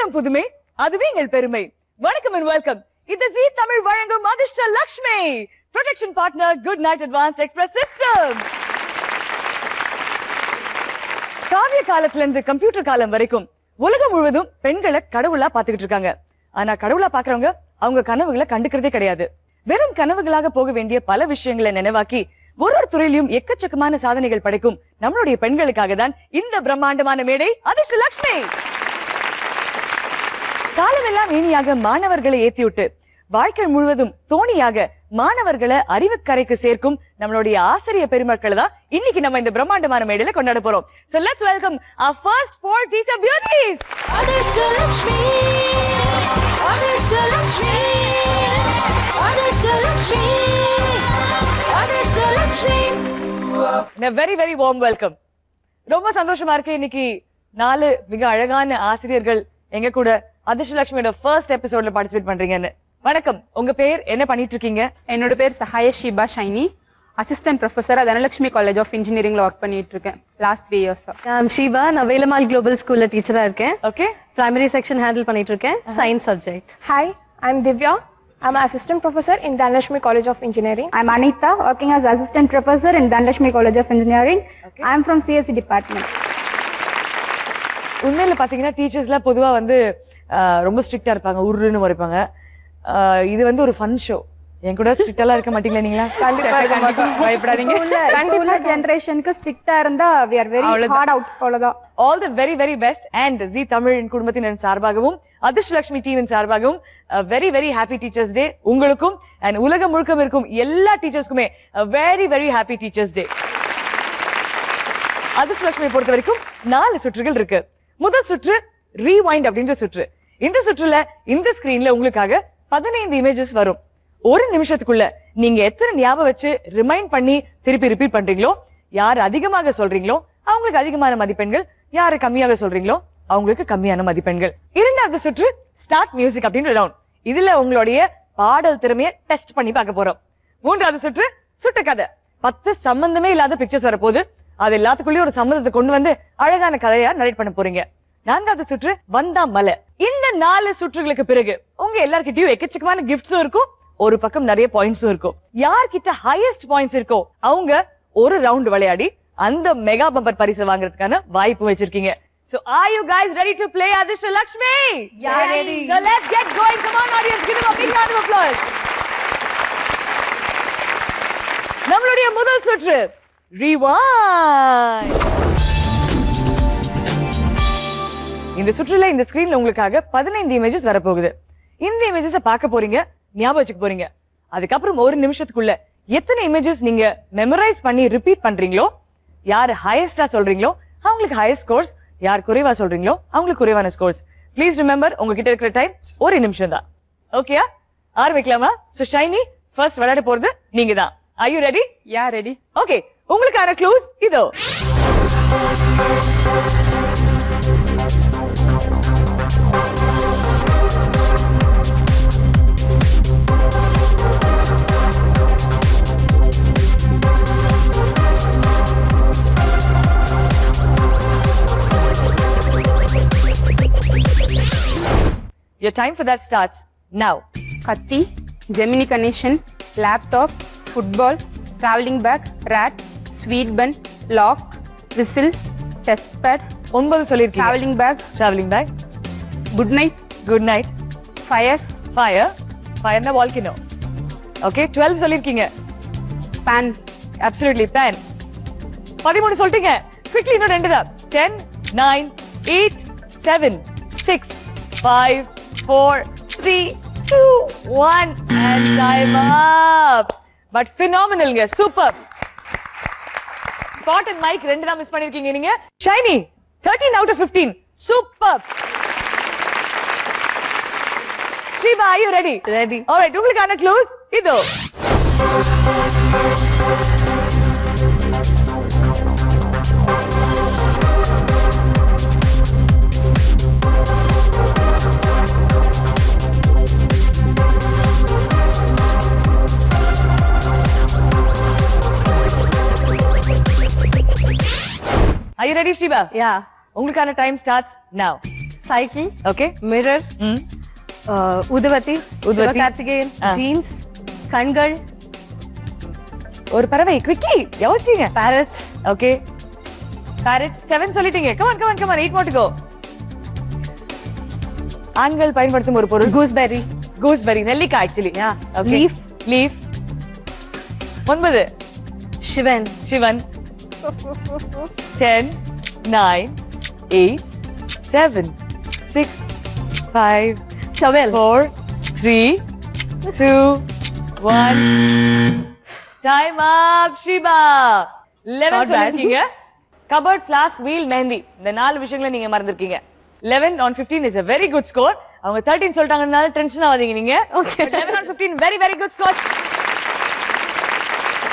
புத்தம் புதுமை, அதுவே எங்கள் பெருமை. வணக்கம் and welcome. இது ஜீ தமிழ் வழங்கும் அதிர்ஷ்ட Lakshmi. Protection partner good night advanced express system. காவிய காலத்துல இருந்து கம்ப்யூட்டர் காலம் வரைக்கும் உலகம் முழுவதும் பெண்களை கடவுளா பாத்துக்கிட்டு இருக்காங்க. ஆனா கடவுளா பாக்குறவங்க அவங்க கனவுகளை கண்டுக்கிறதே கிடையாது. வெறும் கனவுகளாக போக வேண்டிய பல விஷயங்களை நினைவாக்கி ஒரு துறையிலும் எக்கச்சக்கமான சாதனைகள் படைக்கும் நம்மளுடைய பெண்களுக்காக தான் இந்த பிரம்மாண்டமான மேடை அதிர்ஷ்ட லக்ஷ்மி. காலமெல்லாம் இனியாக மாணவர்களை ஏத்திவிட்டு வாழ்க்கை முழுவதும் தோணியாக மாணவர்களை அறிவுக்கரைக்கு சேர்க்கும் நம்மளுடைய ஆசிரியர் பெருமக்களை தான் இன்னைக்கு நம்ம இந்த பிரம்மாண்டமான மேடையில கொண்டாட போறோம். So let's welcome our first four teacher beauties. அதிர்ஷ்ட லக்ஷ்மி, அதிர்ஷ்ட லக்ஷ்மி, அதிர்ஷ்ட லக்ஷ்மி, அதிர்ஷ்ட Lakshmi. A very very warm welcome. ரொம்ப சந்தோஷமா இருக்கு இன்னைக்கு 4 மிக அழகான ஆசிரியர்கள் எங்க கூட அதிர்ஷ்ட லக்ஷ்மியோட ஃபர்ஸ்ட் எபிசோட்ல பார்ட்டிசிபேட் பண்றீங்கன்னு. வணக்கம், உங்க பேர், என்ன பண்ணிட்டு இருக்கீங்க? என்னோட பேர் சஹாய ஷீபா ஷைனி, அசிஸ்டன்ட் ப்ரொஃபஸரா தனலட்சுமி காலேஜ் ஆஃப் இன்ஜினியரிங்ல ஒர்க் பண்ணிட்டு இருக்கேன் லாஸ்ட் 3 years. I'm Shiba, நான் வேலம்மாள் குளோபல் ஸ்கூல்ல டீச்சரா இருக்கேன். ஓகே, பிரைமரி செக்ஷன் ஹேண்டில் பண்ணிட்டு இருக்கேன், science subject. Hi, I'm Divya. I'm an assistant professor in Dhanlakshmi College of Engineering. I'm Anita, working as assistant professor in Dhanlakshmi College of Engineering. Okay. I'm from CSE department. உண்மையில பாத்தீங்கன்னா டீச்சர்ஸ்லாம் பொதுவா வந்து ரொம்ப ஸ்ட்ரிக்டா இருப்பாங்க, உருன்னு வரைப்பாங்க. இது வந்து ஒரு ஃபன் ஷோ. என் கூட ஸ்ட்ரிக்டா இருக்க மாட்டீங்களா நீங்களா? கண்டிப்பா பயப்படாதீங்க. கண்டிப்பா ஜெனரேஷனுக்கு ஸ்ட்ரிக்ட்டா இருந்தா we are very hard out அவ்வளவுதான். All the very very best and Zee தமிழின் குடும்பத்தினரின் சார்பாகவும் அதிர்ஷ்ட லக்ஷ்மி டீமின் சார்பாகவும் very very happy teachers day உங்களுக்கும் அண்ட் உலகம் முழுக்க இருக்கும் எல்லா டீச்சர்ஸ்க்குமே very very happy teachers day. Athirshta லக்ஷ்மியை பொறுத்த வரைக்கும் 4 சுற்றுகள் இருக்கு. முதல் சுற்று ரீவைண்ட் அப்படின்ற சுற்று. இந்த சுற்றுல இந்த ஸ்கிரீன்ல உங்களுக்காக 15 இமேஜஸ் வரும். ஒரு நிமிஷத்துக்குள்ள நீங்க எத்தனை ஞாபகம் வச்சு ரிமைண்ட் பண்ணி திருப்பி ரிப்பீட் பண்றீங்களோ, யார் அதிகமாக சொல்றீங்களோ அவங்களுக்கு அதிகமான மதிப்பெண்கள், யாரு கம்மியாக சொல்றீங்களோ அவங்களுக்கு கம்மியான மதிப்பெண்கள். இரண்டாவது சுற்று ஸ்டார்ட் மியூசிக் அப்படின்ற ரவுண்ட். இதுல உங்களுடைய பாடல் திறமையை டெஸ்ட் பண்ணி பார்க்க போறோம். மூன்றாவது சுற்று சுட்ட கதை. 10 சம்பந்தமே இல்லாத பிக்சர்ஸ் வரப்போகுது. அது எல்லாத்துக்குள்ளேயும் ஒரு சம்பந்தத்தை கொண்டு வந்து அழகான கதையா நரேட் பண்ண போறீங்க. நான்காவது சுற்று வந்தா மலை. இந்த 4 சுற்றுகளுக்கு பிறகு உங்க எல்லார்கிட்டயும் எக்கச்சக்கமான கிஃப்ட்ஸும் இருக்கும், ஒரு பக்கம் நிறைய பாயிண்ட்ஸும் இருக்கும். யார்கிட்ட ஹையஸ்ட் பாயிண்ட்ஸ் இருக்கோ அவங்க ஒரு ரவுண்ட் விளையாடி அந்த மெகா பம்பர் பரிசு வாங்குறதுக்கான வாய்ப்பு வச்சிருக்கீங்க. So are you guys ready to play Adishta Lakshmi? Yeah, ready. So let's get going. Come on audience, give them a big round of applause. நம்மளுடைய முதல் சுற்று Rewind. இந்த சுற்றுல இந்த ஸ்கிரீன்ல உங்களுக்காக 15 இமேஜஸ் வரப்போகுது. இந்த இமேஜஸை பார்க்க போறீங்க, ஞாபகம் வச்சுக்க போறீங்க. அதுக்கப்புறம் ஒரு நிமிஷத்துக்குள்ள எத்தனை இமேஜஸ் நீங்க மெமரைஸ் பண்ணி ரிப்பீட் பண்றீங்களோ, யார் ஹையஸ்டா சொல்றீங்களோ அவங்களுக்கு ஹையஸ்ட் ஸ்கோர்ஸ், யார் குறைவா சொல்றீங்களோ அவங்களுக்கு குறைவான ஸ்கோர்ஸ். ப்ளீஸ் ரிமெம்பர், உங்ககிட்ட இருக்கிற டைம் 1 நிமிஷம் தான். ஓகேயா? ஆரம்பிக்கலாமா? சோ ஷைனி ஃபர்ஸ்ட் விளையாட போறது நீங்க தான். Are you ready? Yeah ready. Okay, உங்களுக்கான க்ளூஸ் இதோ. Your time for that starts now. கத்தி, Gemini connection, laptop, football, travelling bag, rod, sweet bun, lock, whistle, test pad, 9 சொல்லிருக்கீங்க. Travelling bag, Traveling bag, good night, good night, fire, fire, fireனா volcano. Okay, 12 சொல்லிருக்கீங்க. Pan, Absolutely, pan. 13 சொல்லிட்டீங்க. Quickly இன்னும் 2 தான். 10, 9, 8, 7, 6, 5, 4, 3, 2, 1 and time up. But phenomenalங்க, super. Spot and mic 2 தான் miss பண்ணிருக்கீங்க நீங்க. Shiny 13 out of 15. Super. Shiva, are you ready? Ready. All right, உங்களுக்கான clues இதோ. Are you ready, Shiva? Yeah. உங்களுக்கான time starts now. cycle, okay mirror, Udavati, Udavati. Sivakarthikeyan, jeans, கண்கள், ஒரு பறவை quickie யோசிச்சீங்க. parrot, okay parrot 7 சொல்லிட்டீங்க. come on 8 more to go. ஆண்கள் பயன்படுத்தும் ஒரு பொருள் gooseberry, gooseberry நெல்லிக்காய் actually. Okay leaf 9 Shivan, Sivan 10 9 8 7 6 5 towel, 4 3 2 1 time up Shiba 11 Not bad. சொல்லிருக்கீங்க. cupboard flask wheel மெஹந்தி இந்த 4 விஷயங்களை நீங்க மறந்துருக்கீங்க. 11 on 15 is a very good score. அவங்க 13 சொல்லிட்டாங்கனால டென்ஷன் ஆகாதீங்க நீங்க. Okay. 11 on 15 very good score.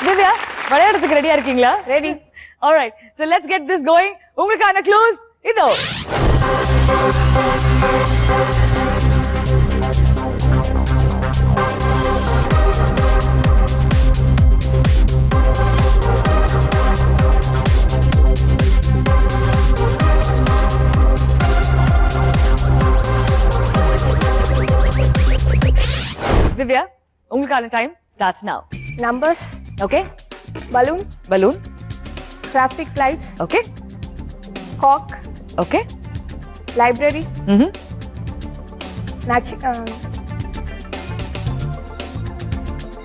Divya விளையாடுறதுக்கு ரெடியா இருக்கீங்களா? Ready. Alright, so let's get this going. உங்களுக்கான clues இதோ. Divya, உங்களுக்கான time starts now. Numbers, Okay? balloon, Balloon. traffic lights, Okay? cock, Okay? library, Mhm.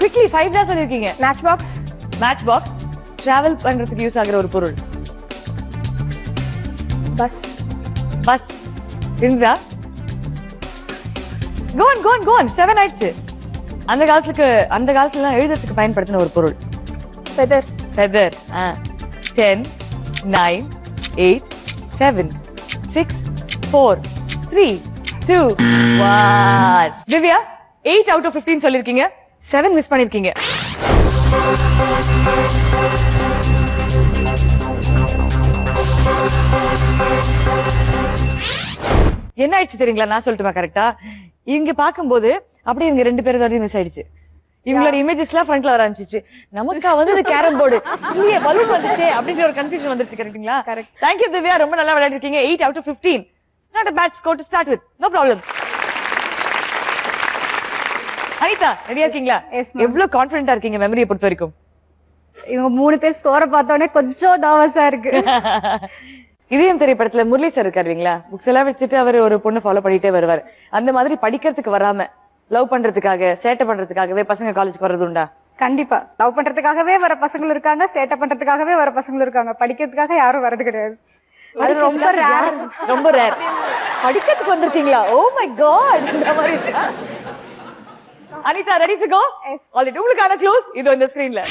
Quickly 5 தான் சொல்லிருக்கீங்க. matchbox, மேட்ச் பாக்ஸ் டிராவல் பண்றதுக்கு use ஆகுற ஒரு பொருள். bus, bus. Indira. go on 7 ஆயிடுச்சு. அந்த காலத்துல எழுதுறதுக்கு பயன்படுத்தின ஒரு பொருள். feather, feather. 10 9 8 7 6 4 3 2 1 Divya 8 out of 15 சொல்லிருக்கீங்க. 7 மிஸ் பண்ணிருக்கீங்க. என்ன ஆயிடுச்சு தெரியுங்களா? நான் சொல்லட்டுமா கரெக்டா? இங்க பாக்கும்போது அப்படியே இவங்க 2 பேரும் மிஸ் ஆயிடுச்சு. இவங்களோட இமேஜஸ்லாம் ஃப்ரண்ட்ல வர ஆரம்பிச்சிச்சு. நமக்கு வந்து கேரம் போர்டு இல்லையே பலூன் வந்துச்சே அப்படிங்கிற ஒரு கன்ஃபியூஷன் வந்துருச்சு. கரெக்ட்டுங்களா? கரெக்ட். தேங்க்யூ திவ்யா, ரொம்ப நல்லா விளையாடிருக்கீங்க. 8 out of 15. It's not a bad score to start with. No problem. Anitha ரெடியா இருக்கீங்களா? எவ்வளவு கான்ஃபிடென்ட்டா இருக்கீங்க மெமரியை பொறுத்த வரைக்கும்? இவங்க 3 பேர் ஸ்கோரை பார்த்தோன்னே கொஞ்சம் நர்வஸா இருக்கு. இதயம் திரைப்படத்துல முரளி சார் இருக்காரு இல்லைங்களா? புக்ஸ் எல்லாம் வச்சுட்டு அவர் ஒரு பொண்ணு ஃபாலோ பண்ணிட்டே வருவார். அந்த மாதிரி படிக்கிறதுக்கு வராம லவ் பண்றதுக்காக சேட்டை பண்றதுக்காகவே பசங்க காலேஜ்க்கு வர்றது உண்டா? கண்டிப்பா லவ் பண்றதுக்காகவே வர பசங்களும் இருக்காங்க, சேட்டை பண்றதுக்காகவே வர பசங்களும் இருக்காங்க. படிக்கிறதுக்காக யாரும் வரது கிடையாது. அது ரொம்ப ரேர். ரொம்ப ரேர். படிக்கிறதுக்கு வந்திருக்கீங்களா? Oh my god. இந்த மாதிரி இருக்கா? Anita ready to go? Yes. Already உங்களுக்கான க்ளூஸ் இது இந்த ஸ்கிரீன்ல.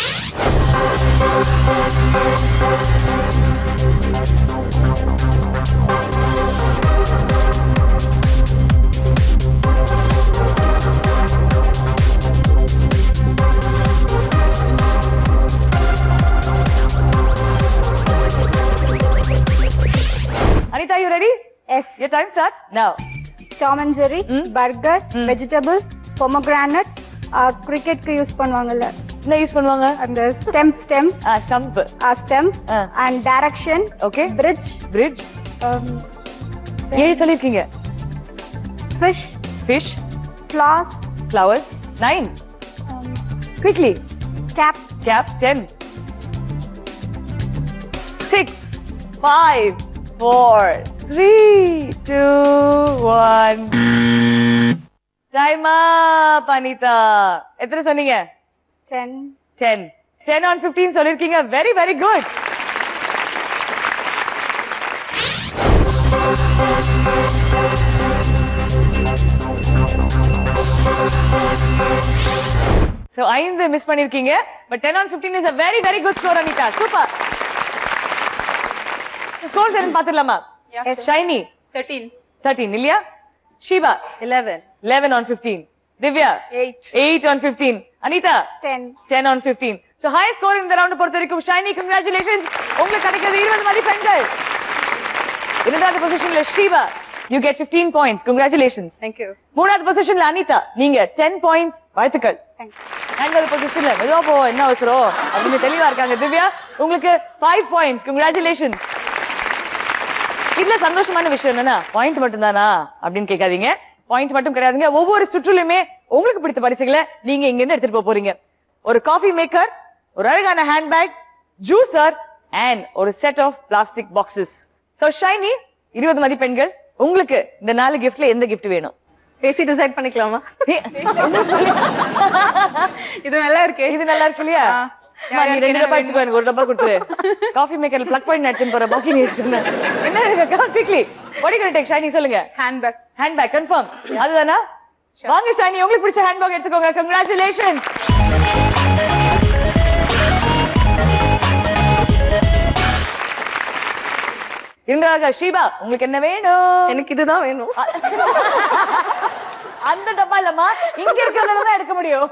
Anita, are you ready? Yes. Your time starts now. Tom and Jerry, burger, vegetable, pomegranate, cricketக்கு யூஸ் பண்ணுவாங்கல்ல. என்ன யூஸ் பண்ணுவாங்க? அந்த stump stump. Stump and direction. Okay. Bridge. ஏழு சொல்லிருக்கீங்க. Fish. Flowers. 9. Quickly. Cap. 10. 6 5 4 3 2 1 Time up, Anita. எத்தனை சொன்னீங்க? 10 on 15 சொல்லிருக்கீங்க. Very good. So 5 மிஸ் பண்ணிருக்கீங்க. But 10 on 15 is a very good score, Anita. Super. Scores என்ன பாத்துடலாமா? Yes. Shiny 13 இல்லையா? Shiva 11 on 15. Divya 8 on 15. Anita 10 on 15. So high score இந்த round பொறுத்த வரைக்கும் Shiny, congratulations. உங்களுக்கு கிடைக்கிறது 20 மதிப்பெண்கள். இரண்டாவது பொசிஷன்ல Shiva, you get 15 points. Congratulations. Thank you. மூணாவது பொசிஷன்ல Anita, நீங்க 10 points. வாழ்த்துக்கள். Thank you. நான்காவது பொசிஷன்ல மெதுவா போ என்ன அவசரம் அப்படின்னு தெளிவா இருக்காங்க Divya, உங்களுக்கு 5 points. Congratulations. இதுல சந்தோஷமான விஷயம் என்னன்னா பாயிண்ட் மட்டும் தானா அப்படின்னு கேட்காதீங்க. பாயிண்ட் மட்டும் கிடையாதுங்க. ஒவ்வொரு சுற்றுலுமே உங்களுக்கு பிடித்த பரிசுகளை நீங்க இங்க இருந்து எடுத்துட்டு போறீங்க. ஒரு காஃபி மேக்கர், ஒரு அழகான ஹேண்ட்பேக், ஜூசர் அண்ட் ஒரு set of plastic boxes. So Shiny 20 மதிப்பெண்கள். உங்களுக்கு இந்த 4 கிஃப்ட்ல எந்த கிஃப்ட் வேணும்? பேசி டிசைட் பண்ணிக்கலாமா? இது நல்லா இருக்கு. இது நல்லா இருக்கு இல்லையா? நீ 2 டப்பா எடுத்து பாருங்க. ஒரு டப்பா கொடுத்துரு. காஃபி மேக்கர்ல பிளக் பாயிண்ட் எடுத்து போற பாக்கி நீ எடுத்துக்கணும். என்ன எடுக்க quickly what are you going to take? Shiny சொல்லுங்க. Handbag confirm. அதுதானா? வாங்க ஷைனி, உங்களுக்கு பிடிச்ச ஹேண்ட்பேக் எடுத்துக்கோங்க. கங்க்ராச்சுலேஷன்ஸ். இன்றாக ஷீபா, உங்களுக்கு என்ன வேணும்? எனக்கு இதுதான் வேணும். அந்த டப்பா இல்லம்மா, இங்க இருக்கிறதெல்லாம் எடுக்க முடியும்.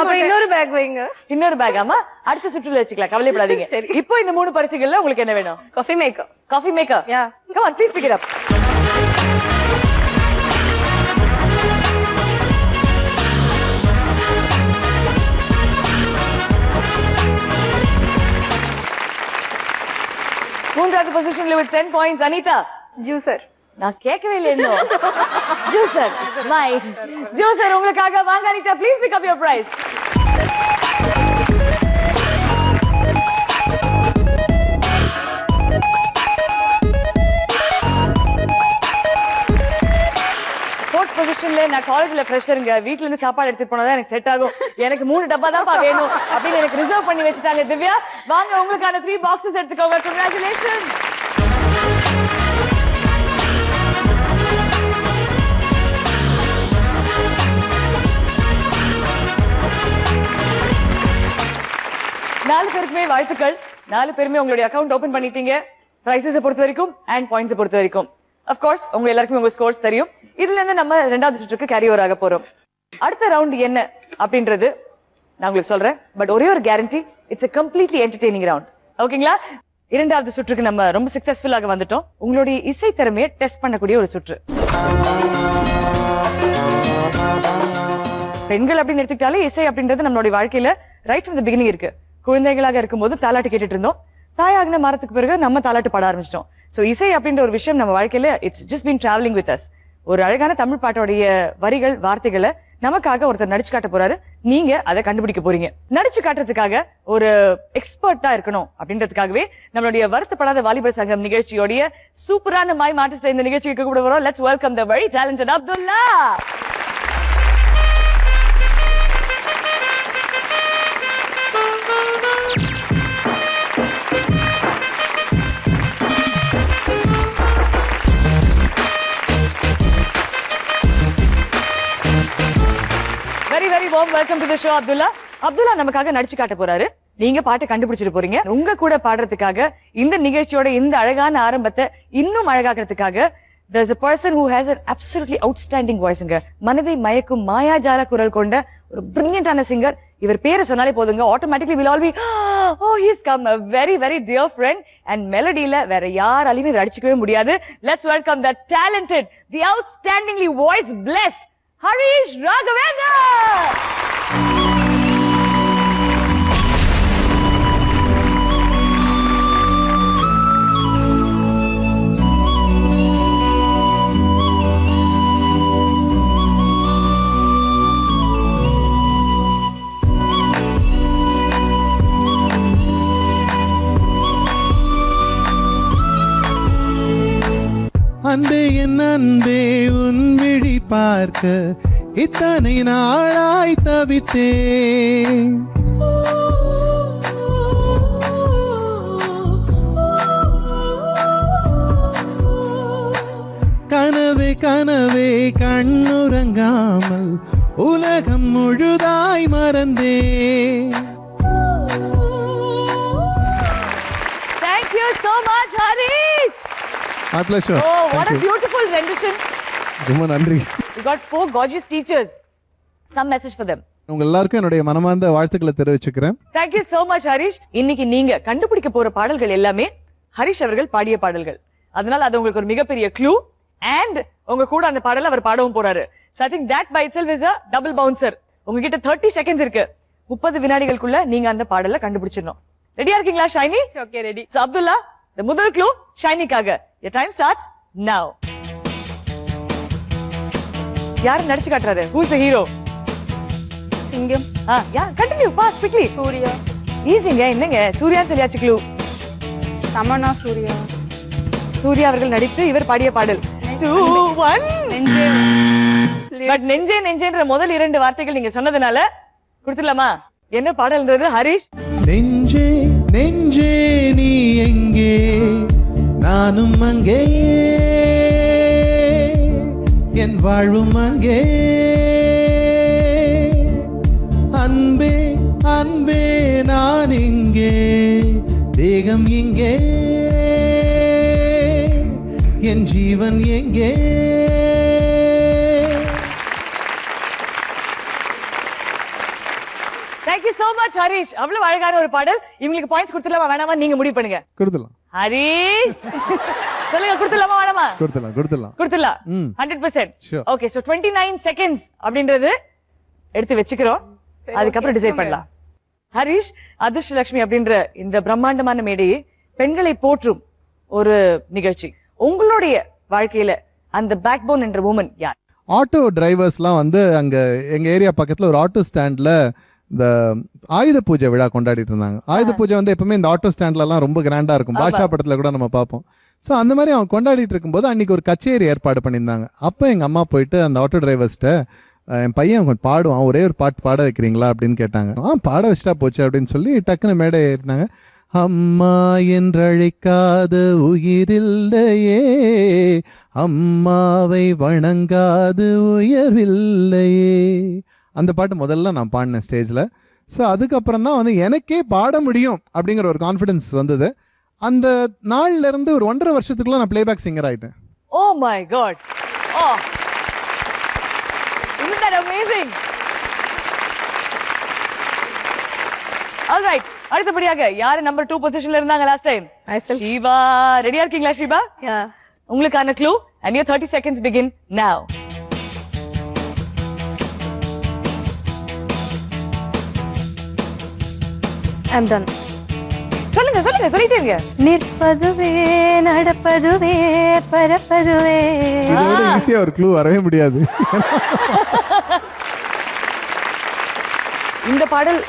அப்ப இன்னொரு பேக் வைங்க. இன்னொரு பேக்? ஆமா, அடுத்த சுற்றுல வச்சுக்கலாம், கவலைப்படாதீங்க. இப்போ இந்த 3 பரிசுகள்ல உங்களுக்கு என்ன வேணும்? Coffee maker. Coffee maker? Come on, please pick it up. மூன்றாவது பொசிஷன்ல with 10 points அனிதா. ஜூசர். நான் கேட்கவே இல்லை இன்னும். ஜூசர், மை ஜூசர் உங்களுக்காக. வாங்க Anitha, please pick up your prize. Fourth பொசிஷன்ல நான் காலேஜ்ல ஃப்ரெஷருங்க. வீட்ல இருந்து சாப்பாடு எடுத்துட்டு போனா தான் எனக்கு செட் ஆகும். எனக்கு 3 டப்பா தான் வேணும் அப்படின்னு எனக்கு ரிசர்வ் பண்ணி வச்சுட்டாங்க. திவ்யா, வாங்க உங்களுக்கான 3 பாக்ஸஸ் எடுத்துக்கோங்க. கங்க்ராச்சுலேஷன்ஸ். நாலு பேருக்குமே வாழ்த்துக்கள். 4 பேருமே உங்களுடைய அக்கவுண்ட் ஓபன் பண்ணிட்டீங்க. பிரைசஸ் பொறுத்த வரைக்கும் அண்ட் பாயிண்ட்ஸ் பொறுத்த வரைக்கும். ஆஃப் கோர்ஸ் உங்க எல்லாருக்குமே உங்க ஸ்கோர்ஸ் தெரியும். இதுல இருந்து நம்ம 2வது சுற்றுக்கு கேரி ஓவர் ஆக போறோம். அடுத்த ரவுண்ட் என்ன அப்படின்றது நான் உங்களுக்கு சொல்றேன். பட் ஒரே ஒரு guarantee, it's a completely entertaining round. ஓகேங்களா? 2வது சுற்றுக்கு நம்ம ரொம்ப சக்சஸ்ஃபுல்லாக வந்துட்டோம். உங்களுடைய இசை திறமையை டெஸ்ட் பண்ணக்கூடிய ஒரு சுற்று. பெண்கள் அப்படின்னு எடுத்துக்கிட்டாலே இசை அப்படின்றது நம்மளுடைய வாழ்க்கையில ரைட் ஃப்ரம் தி பிகினிங் இருக்கு. குழந்தைகளாக இருக்கும்போது தாலாட்டு கேட்டுட்டு இருந்தோம். தாயாகின மாறத்துக்கு பிறகு நம்ம தாலாட்டு பாட ஆரம்பிச்சிட்டோம். சோ இசை அப்படின்ற ஒரு விஷயம் நம்ம வாழ்க்கையில it's just been travelling with us. ஒரு அழகான தமிழ் பாட்டோடைய வரிகள், வார்த்தைகளை நமக்காக ஒருத்தர் நடிச்சு காட்ட போறாரு. நீங்க அதை கண்டுபிடிக்க போறீங்க. நடிச்சு காட்டுறதுக்காக ஒரு எக்ஸ்பர்ட்டா இருக்கணும் அப்படின்றதுக்காகவே நம்மளுடைய வருத்தப்படாத வாலிபர் சங்கம் நிகழ்ச்சியோடைய சூப்பரான மைம் ஆர்டிஸ்ட் இந்த நிகழ்ச்சிக்கு கூப்பிட போறோம். Let's welcome the very talented Abdullah. Very warm welcome to the show, Abdullah. Abdullah நமக்காக நடிச்சு காட்ட போறாரு. நீங்க பாட்டை கண்டுபிடிச்சிட்டு போறீங்க. உங்க கூட பாடுறதுக்காக இந்த நிகழ்ச்சியோட இந்த அழகான ஆரம்பத்தை இன்னும் அழகாக்குறதுக்காக there's a person who has an absolutely outstanding voiceங்க. மனதை மயக்கும் மாயாஜால குரல் கொண்ட ஒரு brilliant-ஆன singer. இவர் பேரை சொன்னாலே போதுங்க, automatically we'll all be oh he's come, a very very dear friend. and மெலடியில வேற யாராலையுமே அடிச்சுக்கவே முடியாது. Let's welcome the talented, the outstandingly voice blessed Harish Raghavendra. அன்பே என் அன்பே உன் விழி பார்க்க இத்தனை நாளாய் தவித்தேன். கனவே கனவே கண்ணுறங்காமல் உலகம் முழுதாய் மறந்தேன். Thank you so much, Harish. My pleasure. Oh, what a beautiful rendition. ரொம்ப நன்றி. We got 4 gorgeous teachers. Some message for them. உங்க எல்லாருக்கும் என்னுடைய மனமார்ந்த வாழ்த்துக்களை தெரிவிச்சுக்கிறேன். Thank you so much, Harish. இன்னைக்கு நீங்க கண்டுபிடிக்க போற பாடல்கள் எல்லாமே ஹரிஷ் அவர்கள் பாடிய பாடல்கள். அதனால அது உங்களுக்கு ஒரு மிகப்பெரிய க்ளூ. and உங்க கூட அந்த பாடலை அவர் பாடவும் போறாரு. So I think that by itself is a double bouncer. உங்ககிட்ட 30 seconds இருக்கு. 30 வினாடிகளுக்குள்ள நீங்க அந்த பாடலை கண்டுபிடிச்சிடணும். ரெடியா இருக்கீங்களா Shiny? Okay, ready. So Abdullah, the முதல் க்ளூ ஷைனிக்காக. your time starts now. யார் நடிச்சு காட்டுறாரு? who is the hero? சிங்கம். yeah, continue fast quickly. Surya. ஈஸிங்க, என்னங்க சூர்யான்னு சொல்லியாச்சு க்ளூ. தமன்னா சூர்யா. சூர்யா அவர்கள் நடித்து இவர் பாடிய பாடல் 2 1 நெஞ்சே. பட் நெஞ்சே நெஞ்சேன்ற முதல் 2 வார்த்தைகள் நீங்க சொன்னதுனால கொடுத்துடலாமா? என்ன பாடல்ன்றது ஹரிஷ்? நெஞ்சே நெஞ்சே நீ எங்கே, நானும் அங்கே, என் வாழ்வும் அங்கே, அன்பே அன்பே நான் இங்கே, தேகம் இங்கே, என் ஜீவன் எங்கே. Thank you so much Harish. அவ்வளவு அழகான ஒரு பாடல். இவங்களுக்கு பாயிண்ட்ஸ் கொடுத்துடலாமா வேணாமா நீங்க முடிவு பண்ணுங்க. கொடுத்துடலாம். ஹரிஷ் சொல்லுங்க, கொடுத்துடலாமா வேணாமா? கொடுத்துடலாம். 100%. Sure. Okay, so 29 seconds அப்படின்றது எடுத்து வச்சுக்கிறோம். அதுக்கப்புறம் டிசைட் பண்ணலாம். ஹரிஷ், அதிர்ஷ்டலட்சுமி அப்படின்ற இந்த பிரம்மாண்டமான மேடையை பெண்களை போற்றும் ஒரு நிகழ்ச்சி. உங்களுடைய வாழ்க்கையில அந்த பேக் போன் என்ற வுமன் யார்? ஆட்டோ டிரைவர்ஸ்லாம் வந்து அங்கே எங்கள் ஏரியா பக்கத்தில் ஒரு ஆட்டோ ஸ்டாண்டில் இந்த ஆயுத பூஜை விழா கொண்டாடிட்டு இருந்தாங்க. ஆயுத பூஜை வந்து எப்பவுமே இந்த ஆட்டோ ஸ்டாண்ட்லலாம் ரொம்ப கிராண்டாக இருக்கும். பாஷா படத்தில் கூட நம்ம பார்ப்போம். ஸோ அந்த மாதிரி அவங்க கொண்டாடிட்டு இருக்கும்போது அன்றைக்கி ஒரு கச்சேரி ஏற்பாடு பண்ணியிருந்தாங்க. அப்போ எங்கள் அம்மா போயிட்டு அந்த ஆட்டோ டிரைவர்ஸ்கிட்ட என் பையன் கொஞ்சம் பாடுவான், ஒரே ஒரு பாட்டு பாட வைக்கிறீங்களா அப்படின்னு கேட்டாங்க. பாட வச்சுட்டா போச்சு அப்படின்னு சொல்லி டக்குன்னு மேடை ஏறினாங்க. அம்மா என்றழைக்காத உயிரில்லையே, அம்மாவை வணங்காது உயர்வில்லையே, அந்த பாட்டு முதல்ல நான் பாடினேன் ஸ்டேஜில். ஸோ அதுக்கப்புறம் தான் வந்து எனக்கே பாட முடியும் அப்படிங்கிற ஒரு கான்ஃபிடென்ஸ் வந்தது. அந்த நாள்லேருந்து ஒரு 1.5 வருஷத்துக்குள்ள நான் பிளேபேக் சிங்கர் ஆகிட்டேன். Oh my God. Oh. Isn't that amazing? All right. அடுத்தபடியாக யாரு நம்பர் 2 பொசிஷன்ல இருந்தாங்க லாஸ்ட் டைம்? Myself. ஷீபா. ரெடியா இருக்கீங்களா ஷீபா? Yeah. உங்களுக்கான clue and your 30 seconds begin now. I'm done. சொல்லுங்க சொல்லுங்க சொல்லிட்டே இருங்க. நிற்பதுவே நடப்பதுவே பரப்பதுவே. இதோட ஈஸியா ஒரு க்ளூ வரவே முடியாது. இந்த பாடல்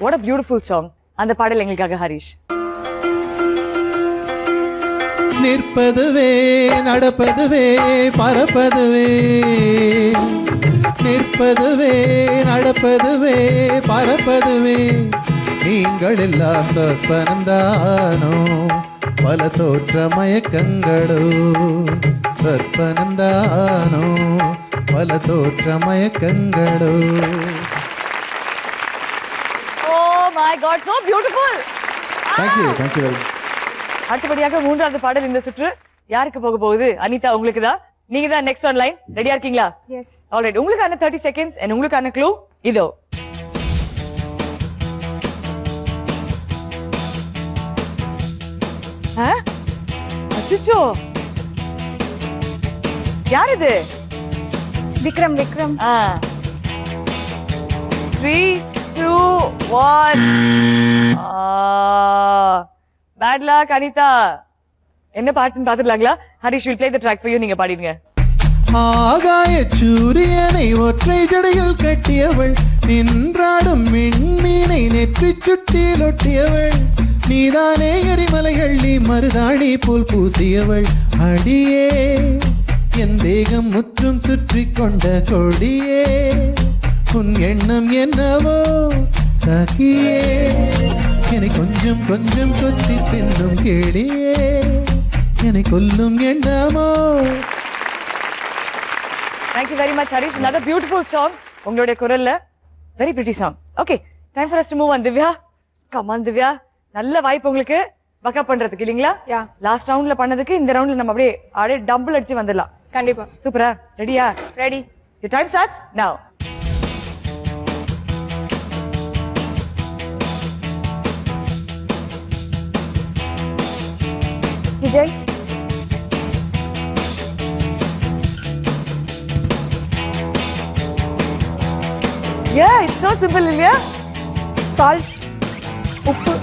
what a beautiful song. அந்த பாடல் எங்களுக்காக ஹரிஷ். நிற்பதுவே நடப்பதுவே பரப்பதுவே, நிற்பதுவே நடப்பதுவே பரப்பதுவே, நீங்கள் எல்லாம் சொற்பனந்தானோ பல தோற்ற மயக்கங்களோ, சொற்பனந்தானோ பல தோற்ற மயக்கங்களோ. Oh my God, so beautiful. Thank you very much. அடுத்தபடியாக 3வது பாடல் இந்த சுற்று யாருக்கு போக போகுது? அனிதா, உங்களுக்கு தான். நீங்க தான் நெக்ஸ்ட் ஆன் லைன். ரெடியா இருக்கீங்களா? எஸ். ஆல்ரைட், உங்களுக்கான 30 செகண்ட்ஸ் and உங்களுக்கான க்ளூ இதோ. அச்சச்சோ, யார் இது? விக்ரம். 3 2 1. Bad luck Anita. என்ன பாட்டுன்னு பாத்துடலாங்களா? Harish will play the track for you. நீங்க பாடிடுங்க. ஆகாய சூரியனை ஒற்றை ஜடையில் கட்டியவள், நின்றாடும் விண்மீனை நெற்றி சுட்டியில் ஒட்டியவள், நீதானே எரிமலைகள் நீ மருதாணி போல் பூசியவள், அடியே என் தேகம் முற்றும் சுற்றி கொண்ட கொடியே, உன் எண்ணம் என்னவோ சகியே, என்னை கொஞ்சம் கொஞ்சம் கொத்தி தின்னும் கேளியே, என்னை கொல்லும் எண்ணமோ. Thank you very much Harish. Another beautiful song. உங்களுடைய குரல்ல very pretty song. Okay, time for us to move on. Divya, come on Divya. நல்ல வாய்ப்பு உங்களுக்கு பக்கப் பண்றதுக்கு இல்லீங்களா? யா. லாஸ்ட் ரவுண்ட்ல பண்ணதுக்கு இந்த ரவுண்ட்ல நம்ம அப்படியே டம்பிள் அடிச்சு வந்துடலாம். கண்டிப்பா. சூப்பரா? ரெடியா? Ready. Your time starts now. Vijay. Yeah, it's so simple இல்லையா? சால்ட். உப்பு.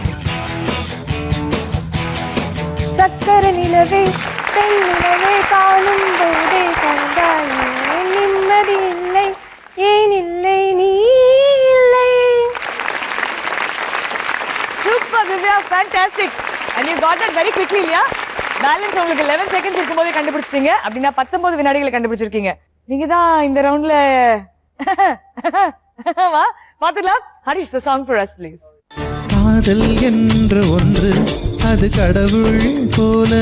சக்கர நிலவே பெண் நிலவே காணும் போதே கண்டாயே நிம்மதி இல்லை ஏன் இல்லை நீ இல்லை. Super Divya, fantastic. and you got that very quickly இல்லையா? பேலன்ஸ் உங்களுக்கு 11 செகண்ட்ஸ் இருக்கும்போதே கண்டுபிடிச்சிட்டீங்க. அப்படின்னா 19 வினாடிகளை கண்டுபிடிச்சிருக்கீங்க. நீங்க தான் இந்த ரவுண்ட்ல வா பாத்துக்கலாம். Harish, the song for us please. காதல் என்ற ஒன்று அது கடவுள் போல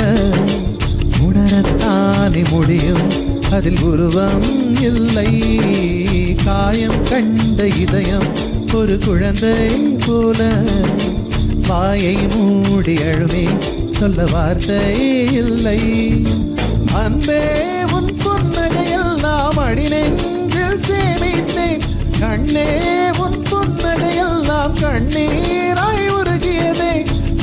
உணரத்தானே முடியும், அதில் உருவம் இல்லை. காயம் கண்ட இதயம் ஒரு குழந்தை போல வாயை மூடி அழுமே, சொல்ல வார்த்தை இல்லை. அன்பே உன் புன்னகையெல்லாம் அடிநெஞ்சில் சேமித்தேன், கண்ணே உன் புன்னகையெல்லாம் கண்ணீராய் உருகியதே.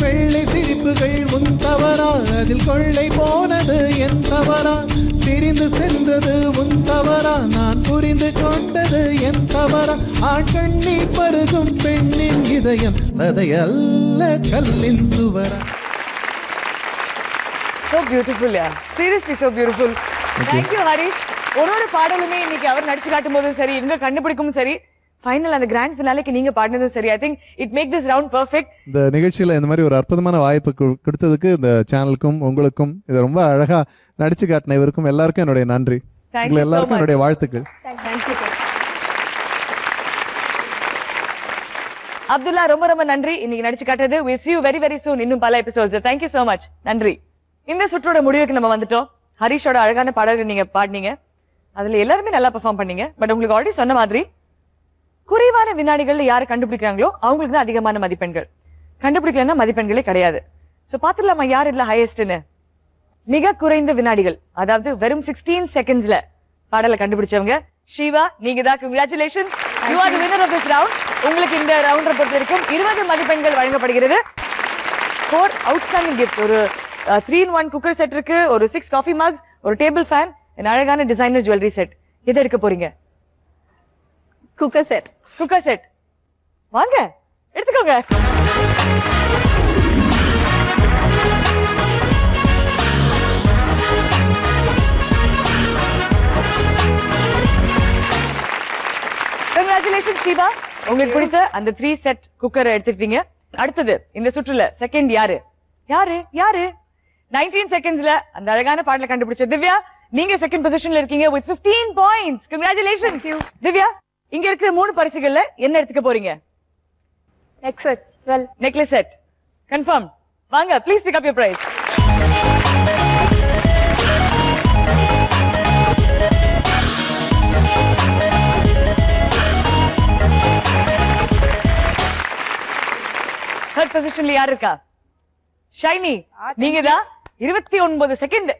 வெள்ளை சிரிப்புகள் உன் தவறா, அதில் கொள்ளை போனது என் தவறா. பிரிந்து சென்றது உன் தவறா, நான் புரிந்து கொண்டது என் தவறா. ஆண்கண்ணீர் பருகும் பெண்ணின் இதயம் சதையல்ல கல்லின் சுவரா. So beautiful, yeah. Seriously, so beautiful. Thank you, Harish. ஒரு பாடலுமே இன்னைக்கு அவர் நடிச்சு காட்டும் போதும் சரி, இவங்க கண்டுபிடிக்கும் சரி, ஃபைனல் அந்த கிராண்ட் ஃபினாலேக்கு நீங்க பாடினதும் சரி, I think it make this round perfect. இந்த நிகழ்ச்சியில இந்த மாதிரி ஒரு அற்புதமான வாய்ப்பு கொடுத்ததுக்கு இந்த சேனலுக்கும் உங்களுக்கும், இதை ரொம்ப அழகா நடிச்சு காட்டின இவருக்கும் எல்லாருக்கும் என்னுடைய நன்றி. உங்களை எல்லாருக்கும் என்னுடைய வாழ்த்துக்கள். அப்துல்லா, ரொம்ப ரொம்ப நன்றி இன்னைக்கு நடிச்சு காட்டுறது. we'll see you very very soon இன்னும் பல episodes. thank you so much. நன்றி. இந்த சுற்றோட முடிவுக்கு நம்ம வந்துட்டோம். ஹரிஷோட அழகான பாடல்கள் நீங்க பாடினீங்க, அதுல எல்லாருமே நல்லா பெர்ஃபார்ம் பண்ணீங்க. பட் உங்களுக்கு ஆல்ரெடி சொன்ன மாதிரி குறைவான வினாடிகள்ல யாரு கண்டுபிடிக்கிறாங்களோ அவங்களுக்கு தான் அதிகமான மதிப்பெண்கள், கண்டுபிடிக்கலன்னா மதிப்பெண்களே கிடையாது. சோ பாத்துடலாமா யார் இதுல ஹையஸ்ட்னு? மிக குறைந்த வினாடிகள், அதாவது வெறும் 16 செகண்ட்ஸ்ல பாடலை கண்டுபிடிச்சவங்க ஷிவா, நீங்க தான். Congratulation, you are the winner of this round. உங்களுக்கு இந்த ரவுண்டை பொறுத்த வரைக்கும் 20 மதிப்பெண்கள் வழங்கப்படுகிறது. 4 அவுட்ஸ்டாண்டிங் கிஃப்ட், ஒரு 3-in-1 குக்கர் செட் இருக்கு, ஒரு 6 காஃபி மக்ஸ், ஒரு டேபிள் ஃபேன், அழகான டிசைனர் ஜுவல்லரி செட். எதை எடுக்க போறீங்க? Cooker set. குக்கர் செட் வாங்க எடுத்துக்கோங்க. கங்க்ராச்சுலேஷன் ஷீபா, உங்களுக்கு பிடித்த அந்த 3 செட் குக்கரை எடுத்துக்கிட்டீங்க. அடுத்தது இந்த சுற்றுல செகண்ட் யாரு யாரு யாரு 19 செகண்ட்ஸ்ல அந்த அழகான பாடலை கண்டுபிடிச்ச திவ்யா, நீங்க செகண்ட் பொசிஷன்ல இருக்கீங்க with 15 points. Congratulations திவ்யா. இங்க இருக்கிற 3 பரிசுகள்ல என்ன எடுத்துக்க போறீங்க? Next set, well necklace set confirm. வாங்க please pick up your prize. Third பொசிஷன்ல யார் இருக்கா? ஷைனி, நீங்க தான். 29 செகண்ட்